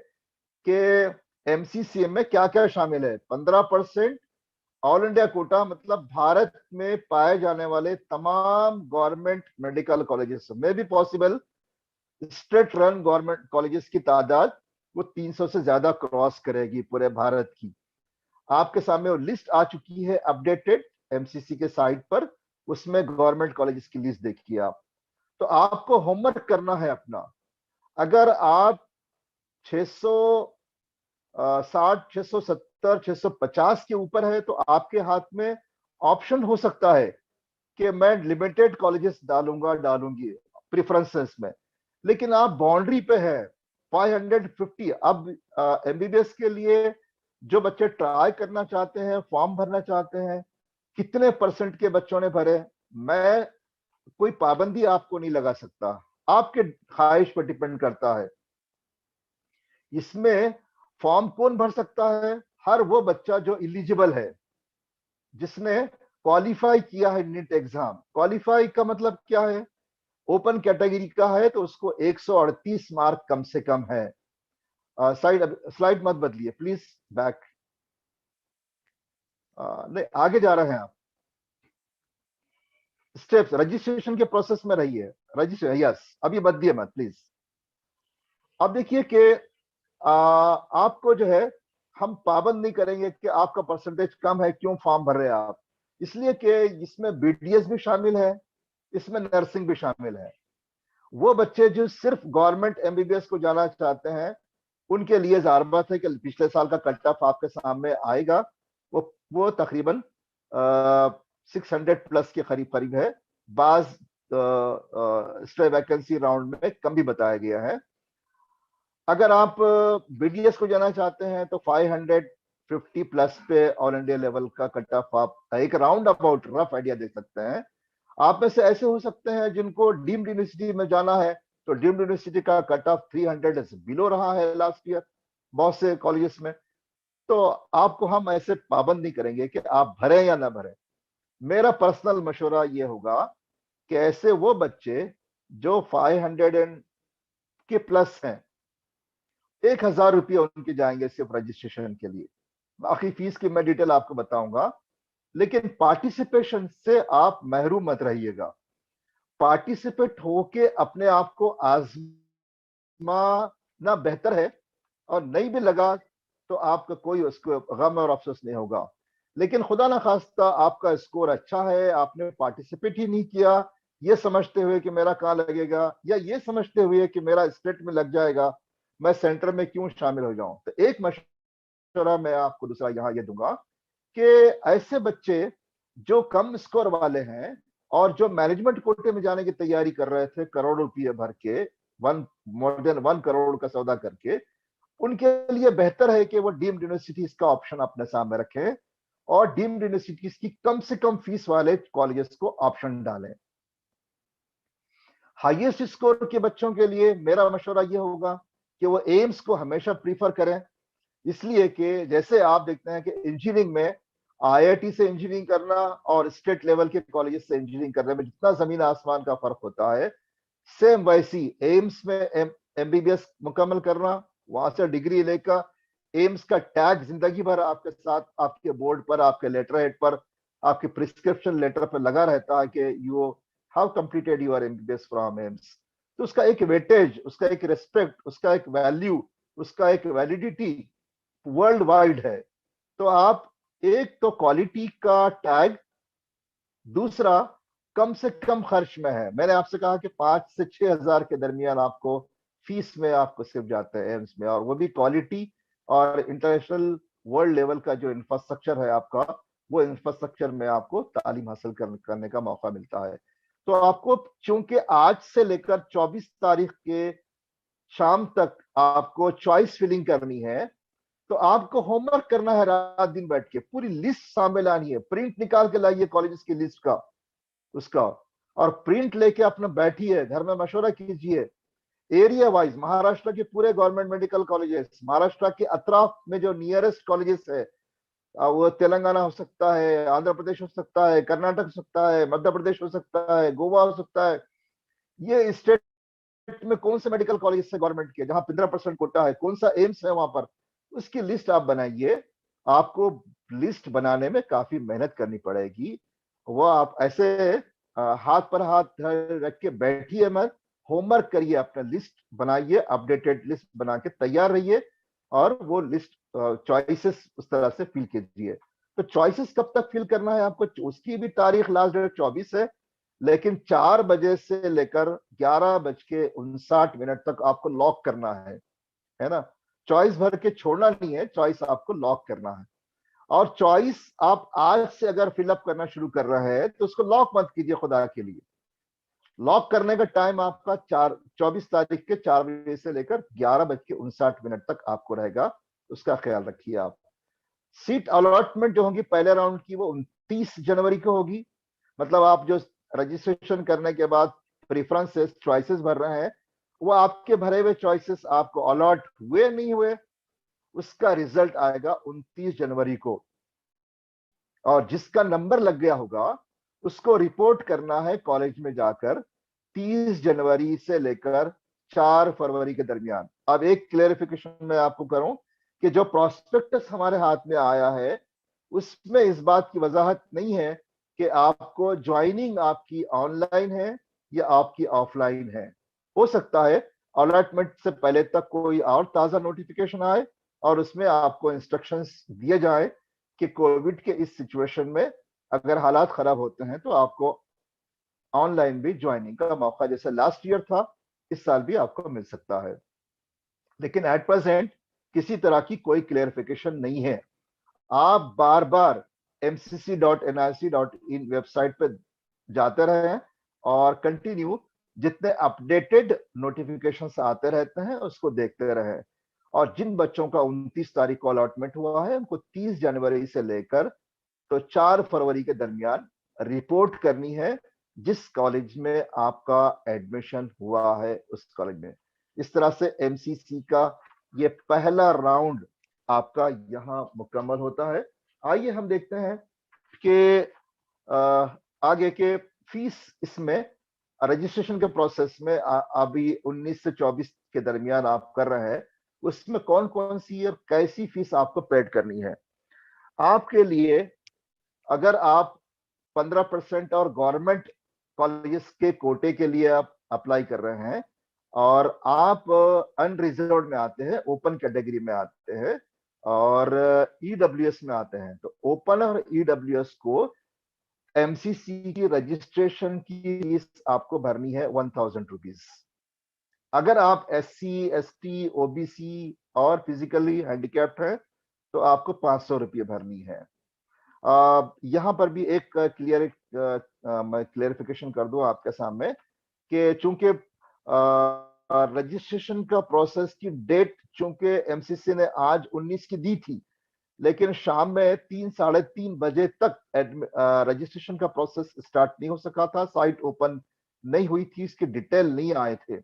कि एमसीसीए में क्या क्या शामिल है। 15% ऑल इंडिया कोटा, मतलब भारत में पाए जाने वाले तमाम गवर्नमेंट मेडिकल कॉलेजेस में भी possible state run government colleges की तादाद वो 300 से ज्यादा क्रॉस करेगी पूरे भारत की। आपके सामने वो लिस्ट आ चुकी है अपडेटेड एमसीसी के साइट पर, उसमें गवर्नमेंट कॉलेजेस की लिस्ट देखिए आप। तो आपको होमवर्क करना है अपना। अगर आप 660, 670, 650 के ऊपर है तो आपके हाथ में ऑप्शन हो सकता है कि मैं लिमिटेड कॉलेजेस डालूंगी प्रेफरेंसेस में। लेकिन आप बाउंड्री पे है 550। अब एमबीबीएस के लिए जो बच्चे ट्राई करना चाहते हैं, फॉर्म भरना चाहते हैं, कितने परसेंट के बच्चों ने भरे, मैं कोई पाबंदी आपको नहीं लगा सकता, आपके ख्वाहिश पर डिपेंड करता है। इसमें फॉर्म कौन भर सकता है? हर वो बच्चा जो एलिजिबल है, जिसने क्वालिफाई किया है नीट एग्जाम। क्वालिफाई का मतलब क्या है? ओपन कैटेगरी का है तो उसको 138 मार्क कम से कम है। स्लाइड मत बदलिए प्लीज, बैक। नहीं, आगे जा रहे हैं आप। स्टेप्स, रजिस्ट्रेशन के प्रोसेस में रहिए। रजिस्ट्रेशन, यस, अभी बदलिए मत प्लीज। अब देखिए कि आपको जो है हम पाबंद नहीं करेंगे कि आपका परसेंटेज कम है क्यों फॉर्म भर रहे हैं आप, इसलिए कि इसमें बीडीएस भी शामिल है, इसमें नर्सिंग भी शामिल है। वो बच्चे जो सिर्फ गवर्नमेंट एमबीबीएस को जाना चाहते हैं उनके लिए जार बात है कि पिछले साल का कट ऑफ आपके सामने आएगा। वो तकरीबन 600 प्लस के करीब करीब है। बाज स्टे वैकेंसी राउंड में कम भी बताया गया है। अगर आप बीडीएस को जाना चाहते हैं तो 550 प्लस पे ऑल इंडिया लेवल का कट ऑफ आप एक राउंड अबाउट रफ आइडिया दे सकते हैं। आप में से ऐसे हो सकते हैं जिनको डीम्ड यूनिवर्सिटी में जाना है, तो डीम्ड यूनिवर्सिटी का कट ऑफ 300 से बिलो रहा है लास्ट ईयर बहुत से कॉलेजेस में। तो आपको हम ऐसे पाबंद नहीं करेंगे कि आप भरें या ना भरें। मेरा पर्सनल मशवरा ये होगा कि ऐसे वो बच्चे जो 500 के प्लस हैं, 1000 रुपये उनके जाएंगे सिर्फ रजिस्ट्रेशन के लिए। बाकी फीस की मैं डिटेल आपको बताऊंगा, लेकिन पार्टिसिपेशन से आप महरूम मत रहिएगा। पार्टिसिपेट होके अपने आप को आजमाना बेहतर है, और नहीं भी लगा तो आपका कोई उसको गम और अफसोस नहीं होगा। लेकिन खुदा ना खास्ता आपका स्कोर अच्छा है, आपने पार्टिसिपेट ही नहीं किया, ये समझते हुए कि मेरा कहाँ लगेगा, या ये समझते हुए कि मेरा स्टेट में लग जाएगा, मैं सेंटर में क्यों शामिल हो जाऊं। तो एक मशवरा मैं आपको दूसरा यहां ये दूंगा कि ऐसे बच्चे जो कम स्कोर वाले हैं और जो मैनेजमेंट कोटे में जाने की तैयारी कर रहे थे करोड़ रुपये भर के, मोर देन 1 करोड़ का सौदा करके, उनके लिए बेहतर है कि वो डीम्ड यूनिवर्सिटीज का ऑप्शन अपने सामने रखें और डीम्ड यूनिवर्सिटीज की कम से कम फीस वाले कॉलेजेस को ऑप्शन डालें। हाईएस्ट स्कोर के बच्चों के लिए मेरा मशवरा यह होगा कि वो एम्स को हमेशा प्रीफर करें, इसलिए कि जैसे आप देखते हैं कि इंजीनियरिंग में आईआईटी से इंजीनियरिंग करना और स्टेट लेवल के कॉलेजेस से इंजीनियरिंग करने में जितना जमीन आसमान का फर्क होता है, सेम वैसी एम्स में एमबीबीएस मुकम्मल करना, वहां से डिग्री लेकर एम्स का टैग जिंदगी भर आपके साथ, आपके बोर्ड पर, आपके लेटर हेड पर, आपके प्रिस्क्रिप्शन लेटर पर लगा रहता है कि you have completed your MBBS from AIIMS. तो उसका एक वेटेज, उसका एक रिस्पेक्ट, उसका एक वैल्यू, उसका एक वैलिडिटी वर्ल्ड वाइड है। तो आप एक तो क्वालिटी का टैग, दूसरा कम से कम खर्च में है। मैंने आपसे कहा कि 5 से 6 हजार के दरमियान आपको फीस में आपको सिर्फ जाते हैं एम्स में, और वो भी क्वालिटी और इंटरनेशनल वर्ल्ड लेवल का जो इंफ्रास्ट्रक्चर है आपका, वो इंफ्रास्ट्रक्चर में आपको तालीम हासिल करने का मौका मिलता है। तो आपको चूंकि आज से लेकर 24 तारीख के शाम तक आपको चॉइस फिलिंग करनी है, तो आपको होमवर्क करना है, रात दिन बैठ के पूरी लिस्ट सामने लानी है, प्रिंट निकाल के लाइए कॉलेजेस की लिस्ट का उसका, और प्रिंट लेके अपना बैठिए घर में मशवरा कीजिए। एरिया वाइज महाराष्ट्र के पूरे गवर्नमेंट मेडिकल कॉलेजेस, महाराष्ट्र के अतराफ में जो नियरेस्ट कॉलेजेस है, वो तेलंगाना हो सकता है, आंध्र प्रदेश हो सकता है, कर्नाटक हो सकता है, मध्य प्रदेश हो सकता है, गोवा हो सकता है, ये स्टेट में कौन से मेडिकल कॉलेज से गवर्नमेंट के जहां 15% कोटा है, कौन सा एम्स है वहां पर, उसकी लिस्ट आप बनाइए। आपको लिस्ट बनाने में काफी मेहनत करनी पड़ेगी। वो आप ऐसे हाथ पर हाथ रख के बैठिए मत, होमवर्क करिए, अपना लिस्ट बनाइए, अपडेटेड लिस्ट बना के तैयार रहिए, और वो लिस्ट चॉइसेस उस तरह से फिल कीजिए। तो चॉइसेस कब तक फिल करना है आपको, उसकी भी तारीख लास्ट डेट 24 है, लेकिन 4 बजे से लेकर 11:59 तक आपको लॉक करना है ना। चॉइस भर के छोड़ना नहीं है, चॉइस आपको लॉक करना है। और चॉइस आप आज से अगर फिलअप करना शुरू कर रहे हैं तो उसको लॉक मत कीजिए खुदा के लिए। लॉक करने का टाइम आपका 24 तारीख के 4 बजे से लेकर 11:59 तक आपको रहेगा, उसका ख्याल रखिए आप। सीट अलॉटमेंट जो होगी पहले राउंड की वो 29 जनवरी को होगी। मतलब आप जो रजिस्ट्रेशन करने के बाद प्रेफरेंसेस चॉइसेस भर रहे हैं, वो आपके भरे हुए चॉइसेस आपको अलॉट हुए नहीं हुए, उसका रिजल्ट आएगा 29 जनवरी को। और जिसका नंबर लग गया होगा उसको रिपोर्ट करना है कॉलेज में जाकर 30 जनवरी से लेकर 4 फरवरी के दरमियान। अब एक क्लेरिफिकेशन मैं आपको करूं कि जो प्रोस्पेक्टस हमारे हाथ में आया है उसमें इस बात की वजाहत नहीं है कि आपको ज्वाइनिंग आपकी ऑनलाइन है या आपकी ऑफलाइन है। हो सकता है अलॉटमेंट से पहले तक कोई और ताजा नोटिफिकेशन आए और उसमें आपको इंस्ट्रक्शंस दिए जाए कि कोविड के इस सिचुएशन में अगर हालात खराब होते हैं तो आपको ऑनलाइन भी ज्वाइनिंग का मौका जैसे लास्ट ईयर था इस साल भी आपको मिल सकता है। लेकिन एट प्रेजेंट किसी तरह की कोई क्लेरिफिकेशन नहीं है। आप बार बार mcc.nic.in वेबसाइट पे जाते रहे और कंटिन्यू जितने अपडेटेड नोटिफिकेशंस आते रहते हैं उसको देखते रहे। और जिन बच्चों का 29 तारीख को अलॉटमेंट हुआ है उनको 30 जनवरी से लेकर तो 4 फरवरी के दरमियान रिपोर्ट करनी है जिस कॉलेज में आपका एडमिशन हुआ है उस कॉलेज में। इस तरह से एमसीसी का ये पहला राउंड आपका यहाँ मुकम्मल होता है। आइए हम देखते हैं कि आगे के फीस इसमें रजिस्ट्रेशन के प्रोसेस में अभी 19 से 24 के दरमियान आप कर रहे हैं, उसमें कौन कौन सी और कैसी फीस आपको पेड करनी है। आपके लिए अगर आप 15% और गवर्नमेंट कॉलेजेस के कोटे के लिए आप अप्लाई कर रहे हैं और आप अनरिजर्व्ड में आते हैं, ओपन कैटेगरी में आते हैं और ईडब्ल्यूएस में आते हैं, तो ओपन और ईडब्ल्यूएस को एमसीसी की रजिस्ट्रेशन की फीस आपको भरनी है 1000 रुपीज। अगर आप एससी एसटी ओबीसी और फिजिकली हैंडीकैप्ड हैं तो आपको 500 रुपये भरनी है। यहां पर भी एक मैं क्लियरिफिकेशन कर दूं आपके सामने कि चूंकि रजिस्ट्रेशन का प्रोसेस की डेट चूंकि एमसीसी ने आज 19 की दी थी, लेकिन शाम में 3-3:30 बजे तक रजिस्ट्रेशन का प्रोसेस स्टार्ट नहीं हो सका था, साइट ओपन नहीं हुई थी, इसके डिटेल नहीं आए थे।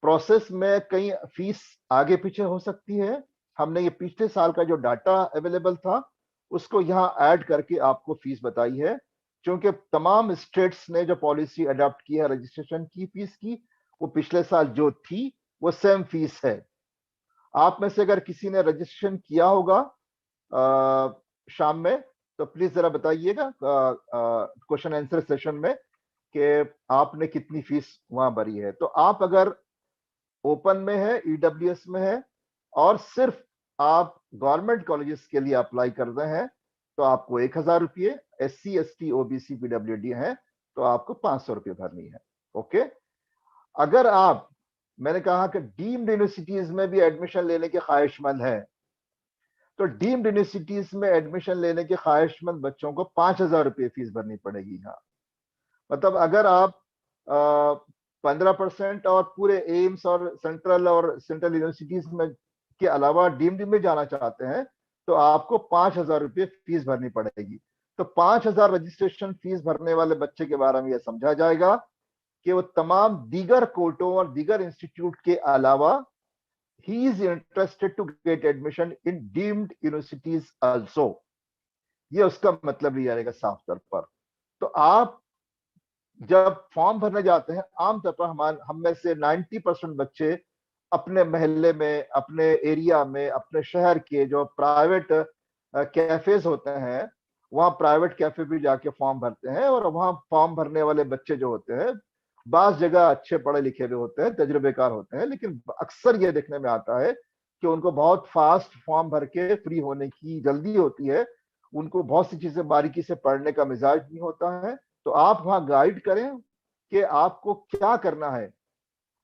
प्रोसेस में कई फीस आगे पीछे हो सकती है। हमने ये पिछले साल का जो डाटा अवेलेबल था उसको यहाँ ऐड करके आपको फीस बताई है, क्योंकि तमाम स्टेट्स ने जो पॉलिसी अडॉप्ट की है रजिस्ट्रेशन की फीस की, वो पिछले साल जो थी वो सेम फीस है। आप में से अगर किसी ने रजिस्ट्रेशन किया होगा शाम में तो प्लीज जरा बताइएगा क्वेश्चन आंसर सेशन में कि आपने कितनी फीस वहां भरी है। तो आप अगर ओपन में है, ईडब्ल्यूएस में है और सिर्फ आप गवर्नमेंट कॉलेजेस के लिए अप्लाई कर रहे हैं तो आपको 1000 रुपये, एससी एसटी ओबीसी पीडब्ल्यूडी है तो आपको 500 रुपये भरनी है। ओके, अगर आप, मैंने कहा कि डीम्ड यूनिवर्सिटीज में भी एडमिशन लेने के ख्वाहिशमंद है, तो डीम्ड यूनिवर्सिटीज में एडमिशन लेने के ख्वाहिशमंद बच्चों को 5000 रुपये फीस भरनी पड़ेगी यहाँ। मतलब अगर आप 15% और पूरे एम्स और सेंट्रल यूनिवर्सिटीज में के अलावा डीम्ड में जाना चाहते हैं तो आपको 5000 रुपये फीस भरनी पड़ेगी। तो 5000 रजिस्ट्रेशन फीस भरने वाले बच्चे के बारे में यह समझा जाएगा कि वो तमाम दीगर कोर्टों और दीगर इंस्टीट्यूट के अलावा he is interested to get admission in deemed universities also। ये उसका मतलब लिया जाएगा साफ तौर पर। तो आप जब फॉर्म भरने जाते हैं, आमतौर पर हम में से 90% बच्चे अपने मोहल्ले में, अपने एरिया में, अपने शहर के जो प्राइवेट कैफेज होते हैं, वहाँ प्राइवेट कैफे भी जाके फॉर्म भरते हैं। और वहाँ फॉर्म भरने वाले बच्चे जो होते हैं, बास जगह अच्छे पढ़े लिखे भी होते हैं, तजुर्बेकार होते हैं, लेकिन अक्सर ये देखने में आता है कि उनको बहुत फास्ट फॉर्म भर के फ्री होने की जल्दी होती है। उनको बहुत सी चीजें बारीकी से पढ़ने का मिजाज नहीं होता है। तो आप वहां गाइड करें कि आपको क्या करना है।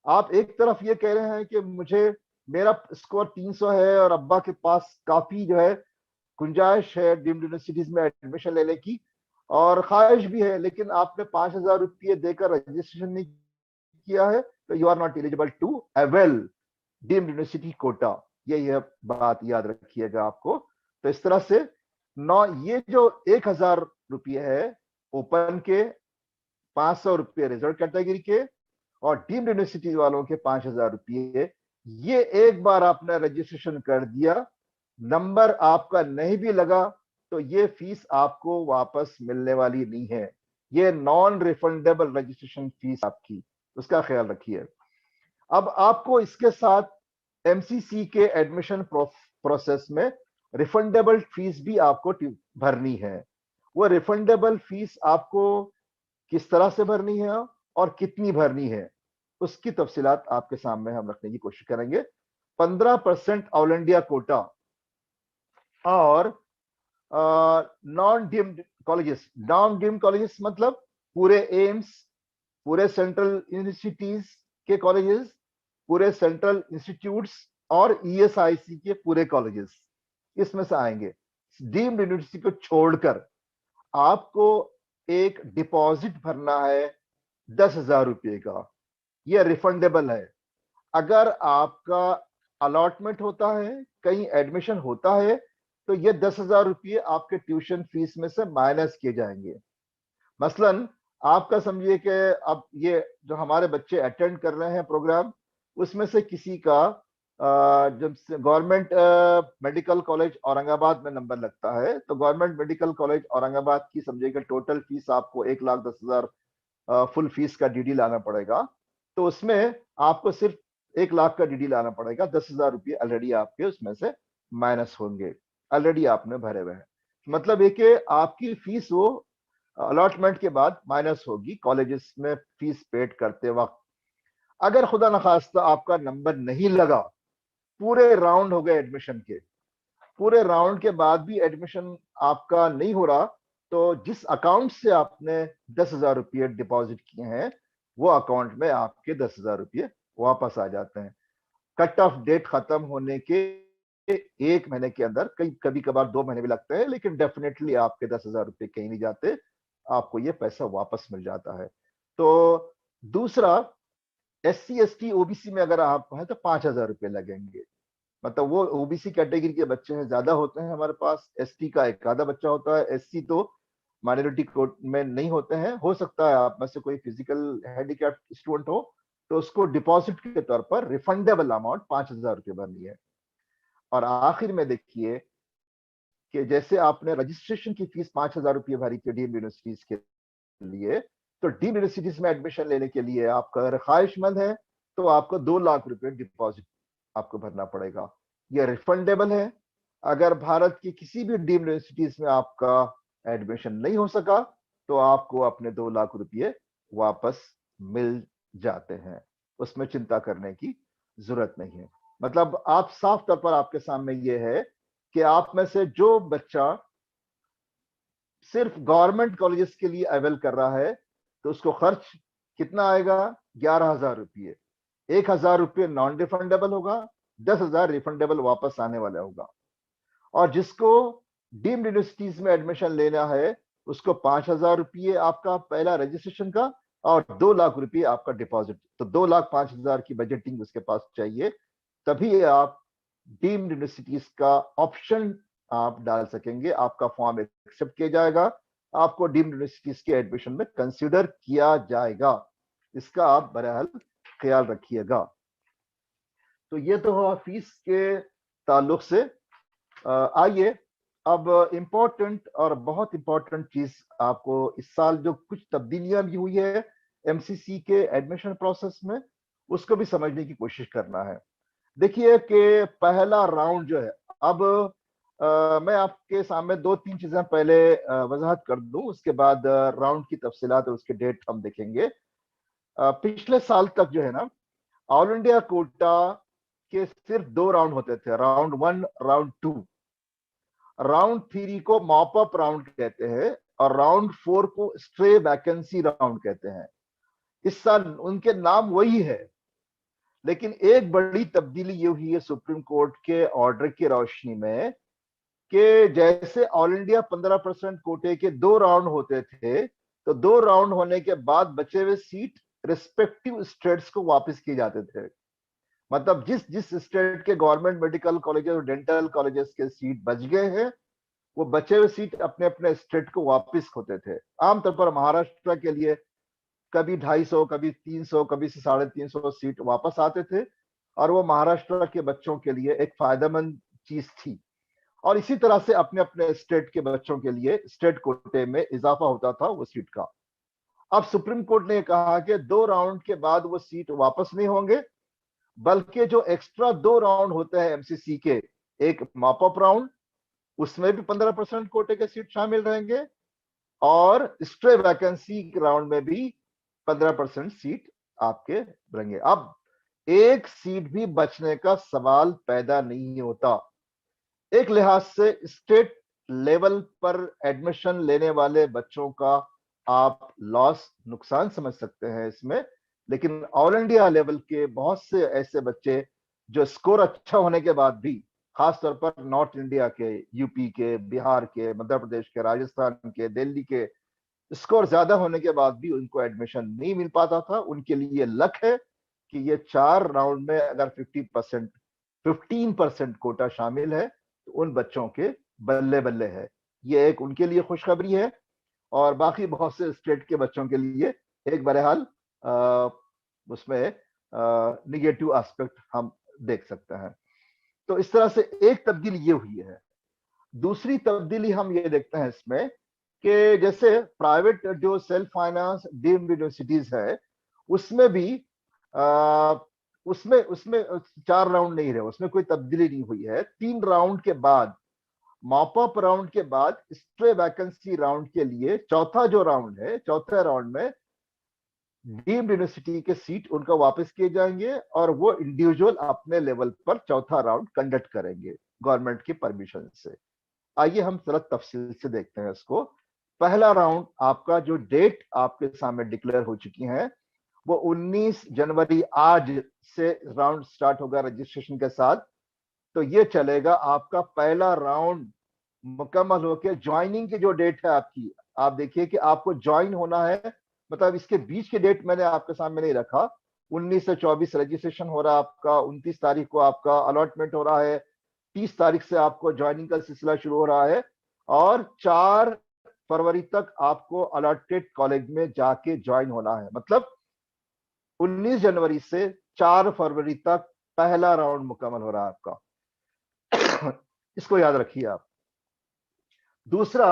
आप एक तरफ ये कह रहे हैं कि मुझे, मेरा स्कोर 300 है और अब्बा के पास काफी जो है गुंजाइश है डीम्ड यूनिवर्सिटीज में एडमिशन लेने की, और ख्वाहिश भी है, लेकिन आपने 5,000 रुपये देकर रजिस्ट्रेशन नहीं किया है, तो you are not eligible to avail deemed university quota. ये बात याद रखिएगा आपको। तो इस तरह से ये जो 1,000 रुपये है ओपन के, 500 रुपये रिजर्व कैटेगरी के, और डीम्ड यूनिवर्सिटी वालों के 5,000 रुपये, ये एक बार आपने रजिस्ट्रेशन कर दिया, नंबर आपका नहीं भी लगा, तो ये फीस आपको वापस मिलने वाली नहीं है। ये नॉन रिफंडेबल रजिस्ट्रेशन फीस आपकी, उसका ख्याल रखिए। अब आपको इसके साथ एमसीसी के एडमिशन प्रोसेस में रिफंडेबल फीस भी आपको भरनी है। वो रिफंडेबल फीस आपको किस तरह से भरनी है और कितनी भरनी है, उसकी तफसीलात आपके सामने हम रखने की कोशिश करेंगे। 15% ऑल इंडिया कोटा और non deemed colleges. Non deemed colleges मतलब पूरे एम्स, पूरे सेंट्रल यूनिवर्सिटीज के कॉलेजेस, पूरे सेंट्रल इंस्टीट्यूट्स और ईएसआईसी के पूरे कॉलेजेस इसमें से आएंगे। डीम्ड यूनिवर्सिटी को छोड़कर आपको एक डिपॉजिट भरना है 10,000 रुपये का। यह रिफंडेबल है। अगर आपका अलॉटमेंट होता है, कहीं एडमिशन होता है, तो ये 10,000 रुपये आपके ट्यूशन फीस में से माइनस किए जाएंगे। मसलन आपका समझिए कि अब ये जो हमारे बच्चे अटेंड कर रहे हैं प्रोग्राम, उसमें से किसी का जब गवर्नमेंट मेडिकल कॉलेज औरंगाबाद में नंबर लगता है, तो गवर्नमेंट मेडिकल कॉलेज औरंगाबाद की समझिएगा टोटल फीस आपको 1,10,000 फुल फीस का डीडी लाना पड़ेगा। तो उसमें आपको सिर्फ 1 लाख का डीडी लाना पड़ेगा। 10,000 रुपये ऑलरेडी आपके उसमें से माइनस होंगे, ऑलरेडी आपने भरे हुए हैं। मतलब ये कि आपकी फीस वो अलॉटमेंट के बाद माइनस होगी कॉलेजेस में फीस पेड करते वक्त। अगर खुदा न खास्ता आपका नंबर नहीं लगा, पूरे राउंड हो गए एडमिशन के, पूरे राउंड के बाद भी एडमिशन आपका नहीं हो रहा, तो जिस अकाउंट से आपने 10,000 रुपये डिपॉजिट किए हैं, वो अकाउंट में आपके 10,000 रुपये वापस आ जाते हैं। कट ऑफ डेट खत्म होने के 1 महीने के अंदर, कभी कभार 2 महीने भी लगते हैं, लेकिन डेफिनेटली आपके 10,000 रुपये कहीं नहीं जाते, आपको ये पैसा वापस मिल जाता है। तो दूसरा, SC ST OBC में अगर आप हैं तो 5,000 रुपये लगेंगे। मतलब वो ओबीसी कैटेगरी के बच्चे हैं, ज्यादा होते हैं हमारे पास। एसटी का एक आधा बच्चा होता है, एससी तो माइनॉरिटी कोड में नहीं होते हैं। हो सकता है आप में से कोई फिजिकल हैंडीकैप स्टूडेंट हो, तो उसको डिपॉजिट के तौर पर रिफंडेबल अमाउंट 5,000 रुपये भरनी है। और आखिर में देखिए कि जैसे आपने रजिस्ट्रेशन की फीस 5,000 रुपये भरी थी डीम्ड यूनिवर्सिटीज के लिए, तो डीम्ड यूनिवर्सिटीज में एडमिशन लेने के लिए आपका अगर ख्वाहिशमंद है, तो आपको 2 लाख रुपए डिपॉजिट आपको भरना पड़ेगा। यह रिफंडेबल है। अगर भारत की किसी भी डीम्ड यूनिवर्सिटीज में आपका एडमिशन नहीं हो सका, तो आपको अपने 2 लाख रुपये वापस मिल जाते हैं। उसमें चिंता करने की जरूरत नहीं है। मतलब आप साफ तौर पर आपके सामने ये है कि आप में से जो बच्चा सिर्फ गवर्नमेंट कॉलेजेस के लिए अवेल कर रहा है, तो उसको खर्च कितना आएगा? 11,000 रुपये। 1,000 रुपये नॉन रिफंडेबल होगा, 10,000 रिफंडेबल वापस आने वाला होगा। और जिसको डीम्ड यूनिवर्सिटीज में एडमिशन लेना है, उसको 5,000 रुपये आपका पहला रजिस्ट्रेशन का और 2 लाख रुपये आपका डिपॉजिट। तो 2,05,000 की बजटिंग उसके पास चाहिए, तभी आप डीम्ड यूनिवर्सिटीज का ऑप्शन आप डाल सकेंगे। आपका फॉर्म एक्सेप्ट किया जाएगा, आपको डीम्ड यूनिवर्सिटीज के एडमिशन में कंसीडर किया जाएगा। इसका आप बहरहाल ख्याल रखिएगा। तो ये तो हुआ फीस के ताल्लुक से। आइए अब इम्पोर्टेंट और बहुत इम्पोर्टेंट चीज आपको इस साल जो कुछ तब्दीलियां भी हुई है एमसीसी के एडमिशन प्रोसेस में, उसको भी समझने की कोशिश करना है। देखिए कि पहला राउंड जो है, अब मैं आपके सामने दो तीन चीजें पहले वजाहत कर दूं, उसके बाद राउंड की तफसीलात और उसके डेट हम देखेंगे। पिछले साल तक जो है ना, ऑल इंडिया कोटा के सिर्फ दो राउंड होते थे, राउंड 1, राउंड 2। राउंड 3 को मॉप अप राउंड कहते हैं और राउंड 4 को स्ट्रे वैकेंसी राउंड कहते हैं। इस साल उनके नाम वही है, लेकिन एक बड़ी तब्दीली ये हुई है सुप्रीम कोर्ट के ऑर्डर की रोशनी में कि जैसे ऑल इंडिया 15% कोटे के दो राउंड होते थे, तो दो राउंड होने के बाद बचे हुए सीट रिस्पेक्टिव स्टेट्स को वापस किए जाते थे। मतलब जिस जिस स्टेट के गवर्नमेंट मेडिकल कॉलेजेस और डेंटल कॉलेजेस के सीट बच गए हैं, वो बचे हुए सीट अपने अपने स्टेट को वापस होते थे। आमतौर पर महाराष्ट्र के लिए कभी 250, कभी 300, कभी से 350 सीट वापस आते थे, और वो महाराष्ट्र के बच्चों के लिए एक फायदेमंद चीज थी। और इसी तरह से अपने अपने स्टेट के बच्चों के लिए स्टेट कोटे में इजाफा होता था वो सीट का। अब सुप्रीम कोर्ट ने कहा कि दो राउंड के बाद वो सीट वापस नहीं होंगे, बल्कि जो एक्स्ट्रा दो राउंड होते हैं एमसीसी के, एक मॉप अप राउंड, उसमें भी 15% कोटे के सीट शामिल रहेंगे, और स्ट्रे वैकेंसी राउंड में भी 15% सीट आपके रहेंगे। अब एक सीट भी बचने का सवाल पैदा नहीं होता। एक लिहाज से स्टेट लेवल पर एडमिशन लेने वाले बच्चों का आप लॉस, नुकसान समझ सकते हैं इसमें, लेकिन ऑल इंडिया लेवल के बहुत से ऐसे बच्चे जो स्कोर अच्छा होने के बाद भी, खासतौर पर नॉर्थ इंडिया के, यूपी के, बिहार के, मध्य प्रदेश के, राजस्थान के, दिल्ली के, स्कोर ज्यादा होने के बाद भी उनको एडमिशन नहीं मिल पाता था, उनके लिए लक है कि ये 4 राउंड में अगर 15% कोटा शामिल है, तो उन बच्चों के बल्ले बल्ले है। ये एक उनके लिए खुशखबरी है, और बाकी बहुत से स्टेट के बच्चों के लिए एक बहरहाल उसमें निगेटिव एस्पेक्ट हम देख सकते हैं। तो इस तरह से एक तब्दीली ये हुई है। दूसरी तब्दीली हम ये देखते हैं इसमें कि जैसे प्राइवेट जो सेल्फ फाइनेंस डीम्ड यूनिवर्सिटीज है, उसमें भी उसमें उसमें 4 राउंड नहीं रहे, उसमें कोई तब्दीली नहीं हुई है। 3 राउंड के बाद, मॉप अप राउंड के बाद स्ट्रे वैकेंसी राउंड के लिए चौथा जो राउंड है, चौथे राउंड में डीम्ड यूनिवर्सिटी के सीट उनका वापस किए जाएंगे, और वो इंडिविजुअल अपने लेवल पर चौथा राउंड कंडक्ट करेंगे गवर्नमेंट की परमिशन से। आइए हम जरा तफसील से देखते हैं इसको। पहला राउंड आपका जो डेट आपके सामने डिक्लेयर हो चुकी है, वो 19 जनवरी आज से राउंड स्टार्ट होगा रजिस्ट्रेशन के साथ। तो ये चलेगा आपका पहला राउंड मुकम्मल होकर ज्वाइनिंग की जो डेट है आपकी, आप देखिए कि आपको ज्वाइन होना है, मतलब इसके बीच के डेट मैंने आपके सामने नहीं रखा। 19 से 24 रजिस्ट्रेशन हो रहा है आपका, 29 तारीख को आपका अलॉटमेंट हो रहा है, 30 तारीख से आपको ज्वाइनिंग का सिलसिला शुरू हो रहा है, और 4 फरवरी तक आपको अलॉटेड कॉलेज में जाके ज्वाइन होना है। मतलब 19 जनवरी से 4 फरवरी तक पहला राउंड मुकम्मल हो रहा है आपका। इसको याद रखिए आप। दूसरा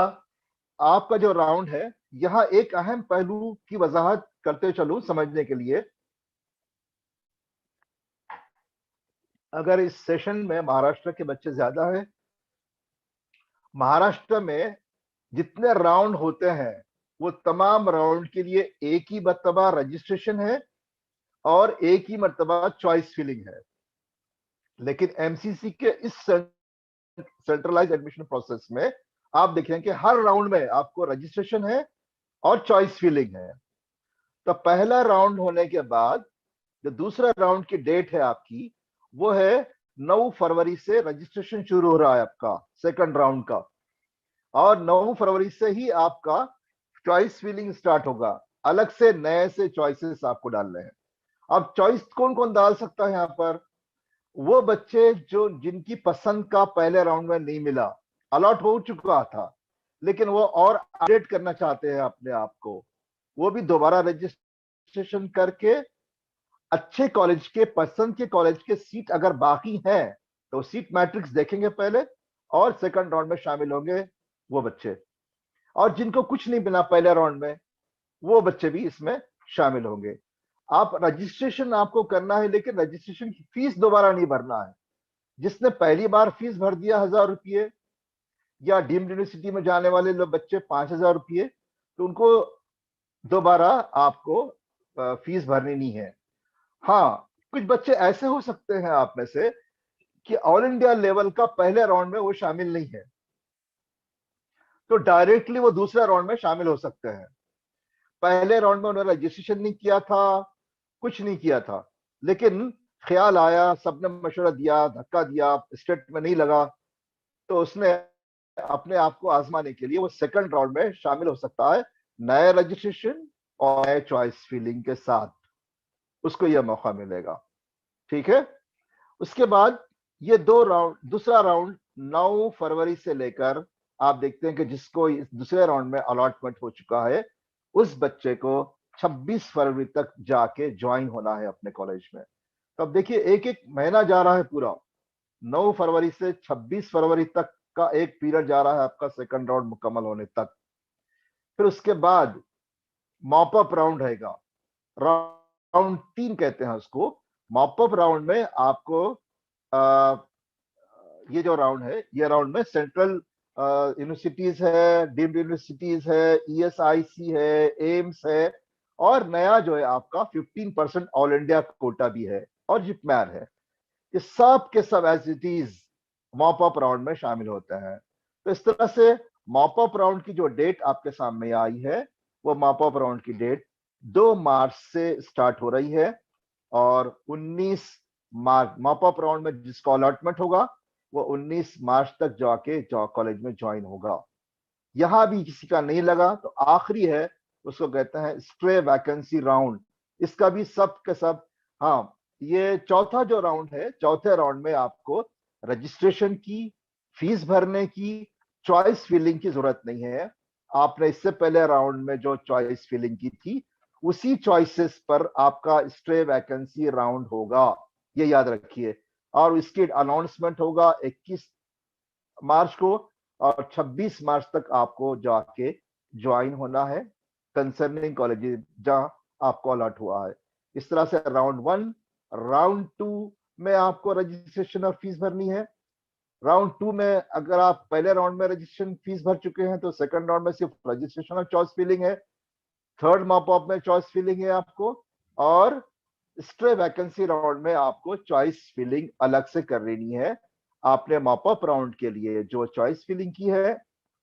आपका जो राउंड है, यहां एक अहम पहलू की वजाहत करते चलूं समझने के लिए। अगर इस सेशन में महाराष्ट्र के बच्चे ज्यादा हैं, महाराष्ट्र में जितने राउंड होते हैं वो तमाम राउंड के लिए एक ही मर्तबा रजिस्ट्रेशन है और एक ही मर्तबा चॉइस फिलिंग है। लेकिन एमसीसी के इस सेंट्रलाइज एडमिशन प्रोसेस में आप देखें कि हर राउंड में आपको रजिस्ट्रेशन है और चॉइस फिलिंग है। तो पहला राउंड होने के बाद जो दूसरा राउंड की डेट है आपकी, वो है 9 फरवरी से रजिस्ट्रेशन शुरू हो रहा है आपका सेकंड राउंड का, और 9 फरवरी से ही आपका चॉइस फिलिंग स्टार्ट होगा। अलग से नए से चॉइसेस आपको डालने हैं। अब चॉइस कौन कौन डाल सकता है यहाँ पर? वो बच्चे जो जिनकी पसंद का पहले राउंड में नहीं मिला, अलॉट हो चुका था, लेकिन वो और अपडेट करना चाहते हैं अपने आप को, वो भी दोबारा रजिस्टर रजिस्ट्रेशन करके अच्छे कॉलेज के, पसंद के कॉलेज के सीट अगर बाकी हैं तो सीट मैट्रिक्स देखेंगे पहले, और सेकंड राउंड में शामिल होंगे वो बच्चे। और जिनको कुछ नहीं मिला पहले राउंड में, वो बच्चे भी इसमें शामिल होंगे। आप रजिस्ट्रेशन आपको करना है, लेकिन रजिस्ट्रेशन की फीस दोबारा नहीं भरना है। जिसने पहली बार फीस भर दिया 1000 रुपये, या डीम्ड यूनिवर्सिटी में जाने वाले लोग बच्चे 5000 रुपये, तो उनको दोबारा आपको फीस भरनी नहीं है। हाँ, कुछ बच्चे ऐसे हो सकते हैं आप में से कि ऑल इंडिया लेवल का पहले राउंड में वो शामिल नहीं है, तो डायरेक्टली वो दूसरे राउंड में शामिल हो सकते हैं। पहले राउंड में उन्होंने रजिस्ट्रेशन नहीं किया था, कुछ नहीं किया था, लेकिन ख्याल आया, सबने मशवरा दिया, धक्का दिया, स्टेट में नहीं लगा, तो उसने अपने आप को आजमाने के लिए वो सेकंड राउंड में शामिल हो सकता है, नए रजिस्ट्रेशन और नए चॉइस फिलिंग के साथ उसको यह मौका मिलेगा। ठीक है। उसके बाद ये दो राउंड, दूसरा राउंड 9 फरवरी से लेकर, आप देखते हैं कि जिसको इस दूसरे राउंड में अलॉटमेंट हो चुका है, उस बच्चे को 26 फरवरी तक जाके ज्वाइन होना है अपने कॉलेज में। तो अब देखिए, एक एक महीना जा रहा है पूरा, 9 फरवरी से 26 फरवरी तक का एक पीरियड जा रहा है आपका सेकंड राउंड मुकम्मल होने तक। फिर उसके बाद मॉप अप राउंड रहेगा, राउंड 3 कहते हैं उसको। मॉप अप राउंड में आपको ये जो राउंड है, ये राउंड में सेंट्रल यूनिवर्सिटीज है, डीम्ड यूनिवर्सिटीज है, ईएसआईसी है, एम्स है, और नया जो है आपका 15% ऑल इंडिया कोटा भी है, और जिपमैर है। ये सब के सब as it is mop up round में शामिल होते हैं। तो इस तरह से मॉप अप राउंड की जो डेट आपके सामने आई है, वो मॉप अप राउंड की डेट 2 मार्च से स्टार्ट हो रही है, और 19 मार्च मॉप अप राउंड में जिसको अलॉटमेंट होगा वो 19 मार्च तक जाके कॉलेज में ज्वाइन होगा। यहां भी किसी का नहीं लगा तो आखिरी है, उसको कहते हैं स्ट्रे वैकेंसी राउंड। इसका भी सब के सब, हाँ, ये चौथा जो राउंड है, चौथे राउंड में आपको रजिस्ट्रेशन की, फीस भरने की, चॉइस फिलिंग की जरूरत नहीं है। आपने इससे पहले राउंड में जो चॉइस फिलिंग की थी, उसी चॉइसेस पर आपका स्ट्रे वैकेंसी राउंड होगा, ये याद रखिए। और इसकी अनाउंसमेंट होगा 21 मार्च को, और 26 मार्च तक आपको जाके ज्वाइन होना है कंसर्निंग कॉलेज जहां आपको अलॉट हुआ है। इस तरह से राउंड 1, राउंड 2 में आपको रजिस्ट्रेशन और फीस भरनी है। राउंड 2 में अगर आप पहले राउंड में रजिस्ट्रेशन फीस भर चुके हैं तो सेकंड राउंड में सिर्फ रजिस्ट्रेशन और चॉइस फिलिंग है। थर्ड मॉप अप में चॉइस फिलिंग है आपको, और स्ट्रे वैकेंसी राउंड में आपको चॉइस फिलिंग अलग से कर लेनी है। आपने मॉप अप राउंड के लिए जो चॉइस फिलिंग की है,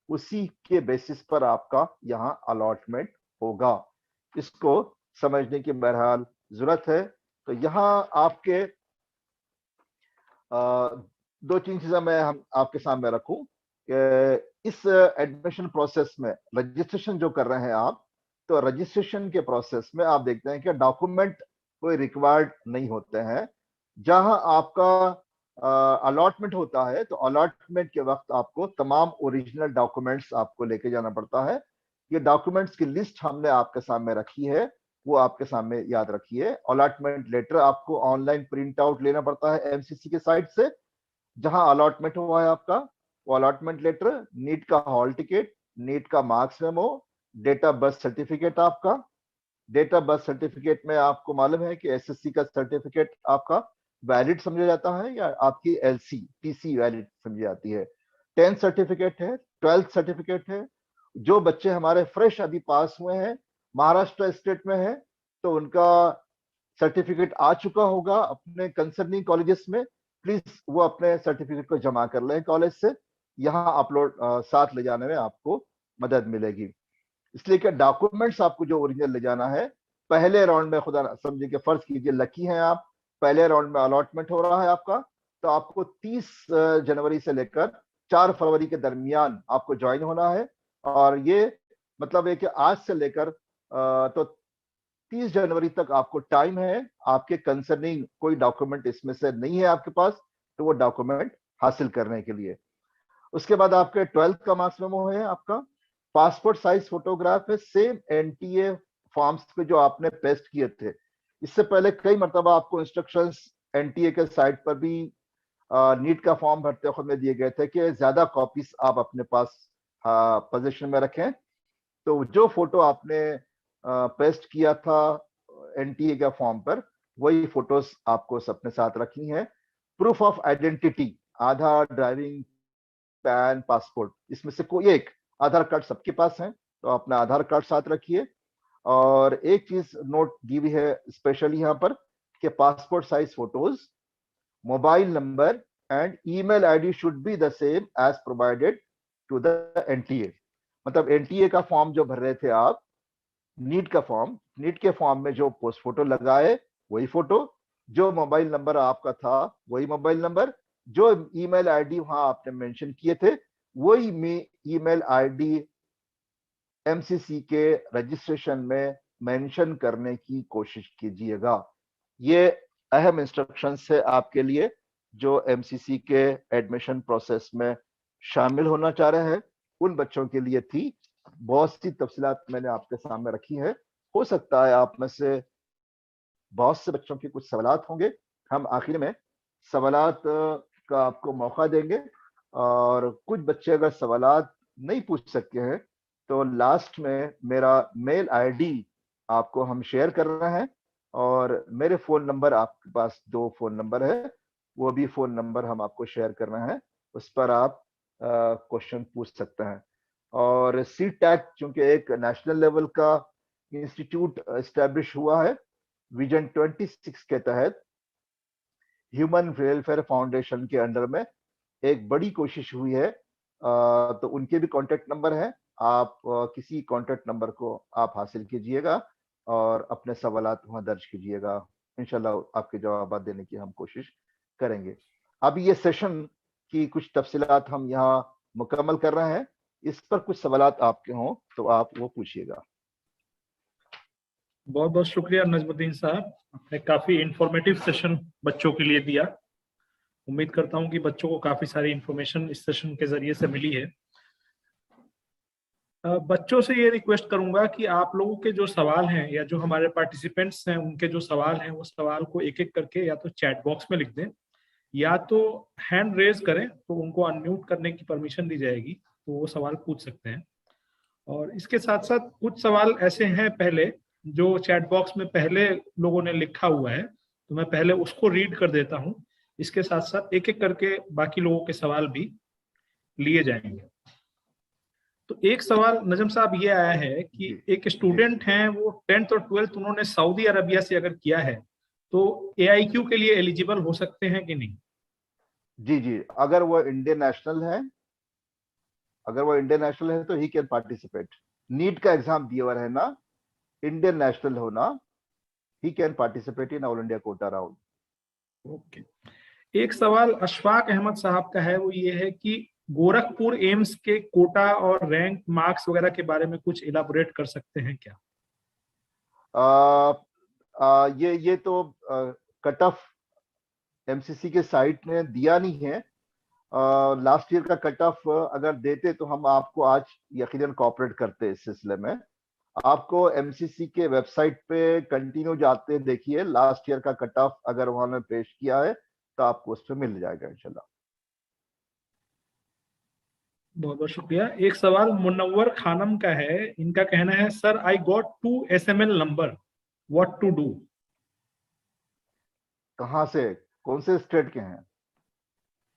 उसी के बेसिस पर आपका यहां अलॉटमेंट होगा। इसको समझने की बहरहाल जरूरत है। तो यहां आपके 2-3 चीजें मैं हम आपके सामने रखूं कि इस एडमिशन प्रोसेस में रजिस्ट्रेशन जो कर रहे हैं आप, तो रजिस्ट्रेशन के प्रोसेस में आप देखते हैं कि डॉक्यूमेंट कोई रिक्वायर्ड नहीं होते हैं। जहां आपका अलॉटमेंट होता है, तो अलॉटमेंट के वक्त आपको तमाम ओरिजिनल डॉक्यूमेंट्स आपको लेके जाना पड़ता है। ये डॉक्यूमेंट्स की लिस्ट हमने आपके सामने रखी है, वो आपके सामने याद रखिए। अलॉटमेंट लेटर आपको ऑनलाइन प्रिंट आउट लेना पड़ता है एमसीसी के साइट से, जहां अलॉटमेंट हुआ है आपका। वो अलॉटमेंट लेटर, नीट का हॉल टिकट, नीट का marks memo, date of birth certificate आपका। डेट ऑफ बर्थ सर्टिफिकेट में आपको मालूम है कि एसएससी का सर्टिफिकेट आपका वैलिड समझा जाता है, या आपकी एलसी टीसी वैलिड समझी जाती है। 10th सर्टिफिकेट है, 12th सर्टिफिकेट है। जो बच्चे हमारे फ्रेश अभी पास हुए हैं, महाराष्ट्र स्टेट में है, तो उनका सर्टिफिकेट आ चुका होगा अपने कंसर्निंग कॉलेजेस में। प्लीज वो अपने सर्टिफिकेट को जमा कर लें कॉलेज से, यहाँ अपलोड साथ ले जाने में आपको मदद मिलेगी। इसलिए कि डॉक्यूमेंट्स आपको जो ओरिजिनल ले जाना है, पहले राउंड में, खुदा समझे कि फर्ज कीजिए लकी हैं आप, पहले राउंड में अलॉटमेंट हो रहा है आपका, तो आपको 30 जनवरी से लेकर 4 फरवरी के दरमियान आपको ज्वाइन होना है। और ये मतलब है कि आज से लेकर तो 30 जनवरी तक आपको टाइम है। आपके कंसर्निंग कोई डॉक्यूमेंट इसमें से नहीं है आपके पास, तो वो डॉक्यूमेंट हासिल करने के लिए। उसके बाद आपके 12th का मार्क्स मेमो है आपका, पासपोर्ट साइज फोटोग्राफ है, सेम एनटीए फॉर्म्स पे जो आपने पेस्ट किए थे, इससे पहले कई मरतबा आपको इंस्ट्रक्शंस एनटीए के साइट पर भी नीट का फॉर्म भरते वक्त में दिए गए थे कि ज्यादा कॉपीज आप अपने पास पोजीशन में रखें। तो जो फोटो आपने पेस्ट किया था एनटीए का फॉर्म पर, वही फोटोज आपको अपने साथ रखनी है। Proof of identity, Aadhaar, driving, pan, passport, इसमें से कोई एक, आधार कार्ड सबके पास है तो अपना आधार कार्ड साथ रखिए। और एक चीज नोट दी हुई है स्पेशली यहाँ पर कि passport size photos, mobile number and email ID should be the same as provided to the NTA. मतलब एनटीए का फॉर्म जो भर रहे थे आप, नीट का फॉर्म, नीट के फॉर्म में जो पोस्ट फोटो लगाए वही फोटो, जो मोबाइल नंबर आपका था वही मोबाइल नंबर, जो ईमेल आईडी वहां आपने मेंशन किए थे वही ईमेल आईडी एमसीसी के रजिस्ट्रेशन में मेंशन करने की कोशिश कीजिएगा। ये अहम इंस्ट्रक्शंस है आपके लिए जो एमसीसी के एडमिशन प्रोसेस में शामिल होना चाह रहे हैं, उन बच्चों के लिए थी। बहुत सी तफसीलात मैंने आपके सामने रखी है। हो सकता है आप में से बहुत से बच्चों के कुछ सवालात होंगे, हम आखिर में सवालात का आपको मौका देंगे, और कुछ बच्चे अगर सवालात नहीं पूछ सकते हैं तो लास्ट में मेरा मेल आईडी आपको हम शेयर कर रहे हैं, और मेरे फोन नंबर, आपके पास 2 फोन नंबर है, वो भी फोन नंबर हम आपको शेयर कर रहे हैं, उस पर आप क्वेश्चन पूछ सकते हैं। और सी टैक चूंकि एक नेशनल लेवल का इंस्टीट्यूट एस्टेब्लिश हुआ है, विजन 26 के तहत ह्यूमन वेलफेयर फाउंडेशन के अंडर में एक बड़ी कोशिश हुई है। तो उनके भी कांटेक्ट नंबर है, आप किसी कांटेक्ट नंबर को आप हासिल कीजिएगा और अपने सवालात वहां दर्ज कीजिएगा। इंशाल्लाह आपके जवाब देने की हम कोशिश करेंगे। अब ये सेशन की कुछ तफसीलात हम यहाँ मुकम्मल कर रहे हैं, इस पर कुछ सवालात आपके हों तो आप वो पूछिएगा। बहुत बहुत शुक्रिया नजमुद्दीन साहब, आपने काफी इंफॉर्मेटिव सेशन बच्चों के लिए दिया। उम्मीद करता हूं कि बच्चों को काफी सारी इंफॉर्मेशन इस सेशन के जरिए से मिली है। बच्चों से ये रिक्वेस्ट करूंगा कि आप लोगों के जो सवाल हैं या जो हमारे पार्टिसिपेंट्स हैं उनके जो सवाल हैं वो सवाल को एक एक करके या तो चैट बॉक्स में लिख दें या तो हैंड रेज करें तो उनको अनम्यूट करने की परमिशन दी जाएगी, तो वो सवाल पूछ सकते हैं। और इसके साथ साथ कुछ सवाल ऐसे हैं पहले जो चैट बॉक्स में पहले लोगों ने लिखा हुआ है, तो मैं पहले उसको रीड कर देता हूं। इसके साथ साथ एक एक करके बाकी लोगों के सवाल भी लिए जाएंगे। तो एक सवाल नजम साहब ये आया है कि एक स्टूडेंट हैं, वो 10th और 12th उन्होंने सऊदी अरबिया से अगर किया है तो AIQ के लिए एलिजिबल हो सकते हैं कि नहीं? जी जी, अगर वो इंडियन नेशनल है, तो ही कैन पार्टिसिपेट। नीट का एग्जाम दिया हुआ है ना, इंडियन नेशनल होना, he can participate in all India quota round. Okay. एक सवाल अशफाक अहमद साहब का है, वो ये है कि गोरखपुर एम्स के कोटा और रैंक मार्क्स वगैरह के बारे में कुछ इलाबोरेट कर सकते हैं क्या? ये तो कट ऑफ एमसीसी के साइट ने दिया नहीं है। लास्ट ईयर का कट ऑफ अगर देते तो हम आपको आज यकीनन कोऑपरेट करते इस सिलसिले में। आपको एमसीसी के वेबसाइट पे कंटिन्यू जाते देखिए, लास्ट ईयर का कट ऑफ अगर उन्होंने पेश किया है तो आपको उस पर मिल जाएगा इंशाल्लाह। बहुत बहुत शुक्रिया। एक सवाल मुनव्वर खानम का है, इनका कहना है sir I got 2 SML number, what to do? कहाँ से, कौन से स्टेट के हैं?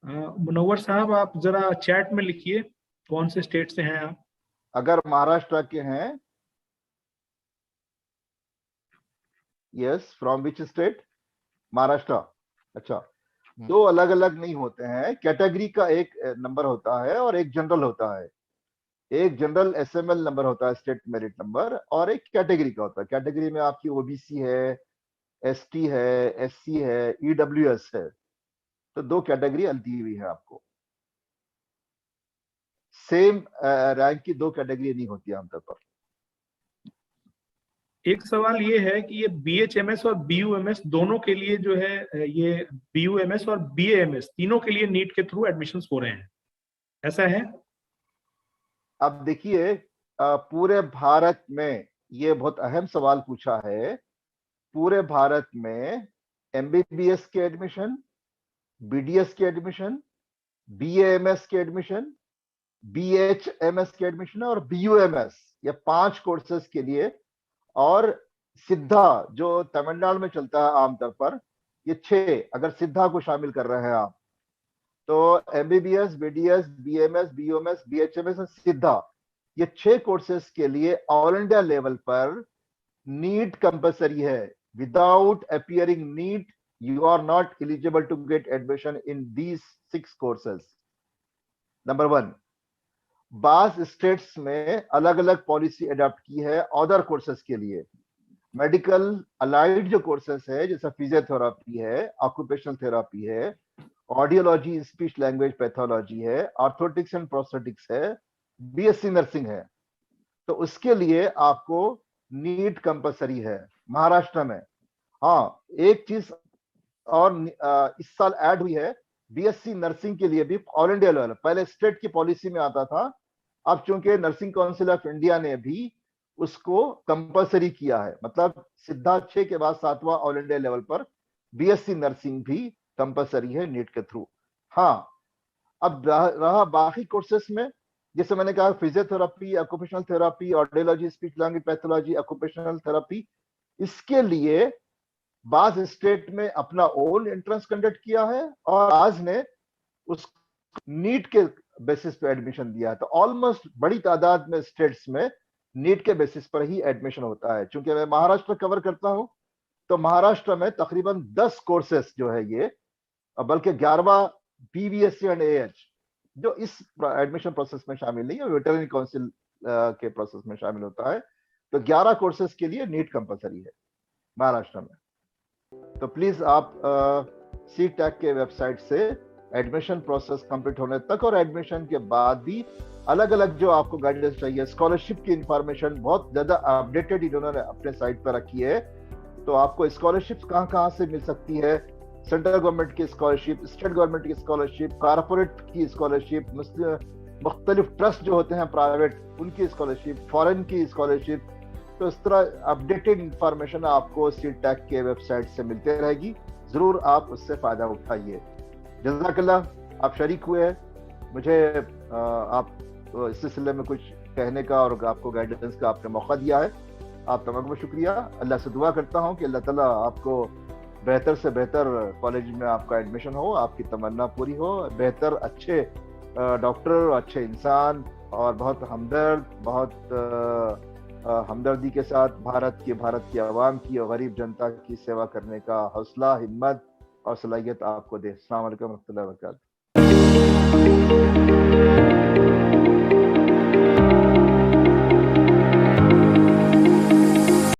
मुनव्वर साहब आप जरा चैट में लिखिए कौन से स्टेट से हैं आप। अगर महाराष्ट्र के हैं, yes, from which state? Maharashtra. अच्छा, 2 अलग अलग नहीं होते हैं, कैटेगरी का एक नंबर होता है और एक जनरल होता है। एक जनरल SML नंबर होता है, स्टेट मेरिट नंबर, और एक कैटेगरी का होता है। कैटेगरी में आपकी ओबीसी है, ST है, SC है, EWS है, तो 2 कैटेगरी दी हुई है आपको। सेम रैंक की 2 कैटेगरी नहीं होती आमतौर पर। एक सवाल ये है कि ये BHMS और BUMS दोनों के लिए जो है, ये BUMS और BAMS तीनों के लिए नीट के थ्रू एडमिशंस हो रहे हैं, ऐसा है? अब देखिए, पूरे भारत में ये बहुत अहम सवाल पूछा है, पूरे भारत में एमबीबीएस के एडमिशन, बीडीएस के एडमिशन, बीएएमएस के एडमिशन, बीएचएमएस के एडमिशन और बीयूएमएस, ये 5 कोर्सेज के लिए, और सिद्धा जो तमिलनाडु में चलता है आमतौर पर, ये 6, अगर सिद्धा को शामिल कर रहे हैं आप, तो MBBS, BDS, BMS, BUMS, BHMS और सिद्धा, ये 6 कोर्सेज के लिए ऑल इंडिया लेवल पर नीट कंपलसरी है. Without appearing NEET you are not eligible to get admission in these 6 courses. Number 1, बास स्टेट्स में अलग अलग पॉलिसी अडॉप्ट की है अदर कोर्सेज के लिए. मेडिकल अलाइड जो कोर्सेज है, जैसे फिजियोथेरापी है, ऑक्यूपेशनल थेरापी है, ऑडियोलॉजी, स्पीच लैंग्वेज पैथोलॉजी है, ऑर्थोटिक्स एंड प्रोस्थेटिक्स है, बीएससी नर्सिंग है, तो उसके लिए आपको नीट कंपलसरी है महाराष्ट्र में. हाँ, एक चीज और इस साल ऐड हुई है, बीएससी नर्सिंग के लिए भी ऑल इंडिया लेवल, पहले स्टेट की पॉलिसी में आता था, अब चूंकि नर्सिंग काउंसिल ऑफ इंडिया ने भी उसको कंपलसरी किया है, मतलब सिद्धा 6 के बाद 7वां ऑल इंडिया लेवल पर बीएससी नर्सिंग भी कंपलसरी है नीट के थ्रू. हाँ, अब रहा बाकी कोर्सेस में, जैसे मैंने कहा physiotherapy, occupational therapy, audiology, speech language pathology, occupational therapy, इसके लिए बाज स्टेट में अपना ओन एंट्रेंस कंडक्ट किया है और आज ने उस नीट के बेसिस पे एडमिशन दिया है. तो ऑलमोस्ट बड़ी तादाद में स्टेट्स में नीट के बेसिस पर ही एडमिशन होता है. चूंकि मैं महाराष्ट्र कवर करता हूं, तो महाराष्ट्र में तकरीबन 10 कोर्सेस जो है ये, बल्कि 11वां बीबीएससी एंड एएच जो इस एडमिशन प्रोसेस में शामिल नहीं है, वेटरनरी काउंसिल के प्रोसेस में शामिल होता है. तो 11 कोर्सेस के लिए नीट कंपलसरी है महाराष्ट्र में. तो प्लीज आप सी टैक के वेबसाइट से एडमिशन प्रोसेस कंप्लीट होने तक और एडमिशन के बाद भी अलग अलग जो आपको गाइडेंस चाहिए, स्कॉलरशिप की इंफॉर्मेशन बहुत ज्यादा अपडेटेड इन्होंने अपने साइट पर रखी है. तो आपको स्कॉलरशिप कहाँ से मिल सकती है, सेंट्रल गवर्नमेंट की स्कॉलरशिप, स्टेट गवर्नमेंट की स्कॉलरशिप, कारपोरेट की स्कॉलरशिप, मुख्तलिफ ट्रस्ट जो होते हैं प्राइवेट, उनकी स्कॉलरशिप, फॉरेन की स्कॉलरशिप, तो इस तरह अपडेटेड इंफॉर्मेशन आपको सी टैक के वेबसाइट से मिलते रहेगी. जरूर आप उससे फायदा उठाइए. जज़ाकल्लाह, आप शरीक हुए हैं, मुझे आप इस सिलसिले में कुछ कहने का और आपको गाइडेंस का आपने मौका दिया है. आप तमाम को शुक्रिया. अल्लाह से दुआ करता हूँ कि अल्लाह ताला आपको बेहतर से बेहतर कॉलेज में आपका एडमिशन हो, आपकी तमन्ना पूरी हो, बेहतर अच्छे डॉक्टर, अच्छे इंसान और बहुत हमदर्द, बहुत हमदर्दी के साथ भारत की आवाम की और गरीब जनता की सेवा करने का हौसला, हिम्मत और सलाहियत आपको दे. अस्सलाम वालेकुम व रहमतुल्लाहि व बरकातहू.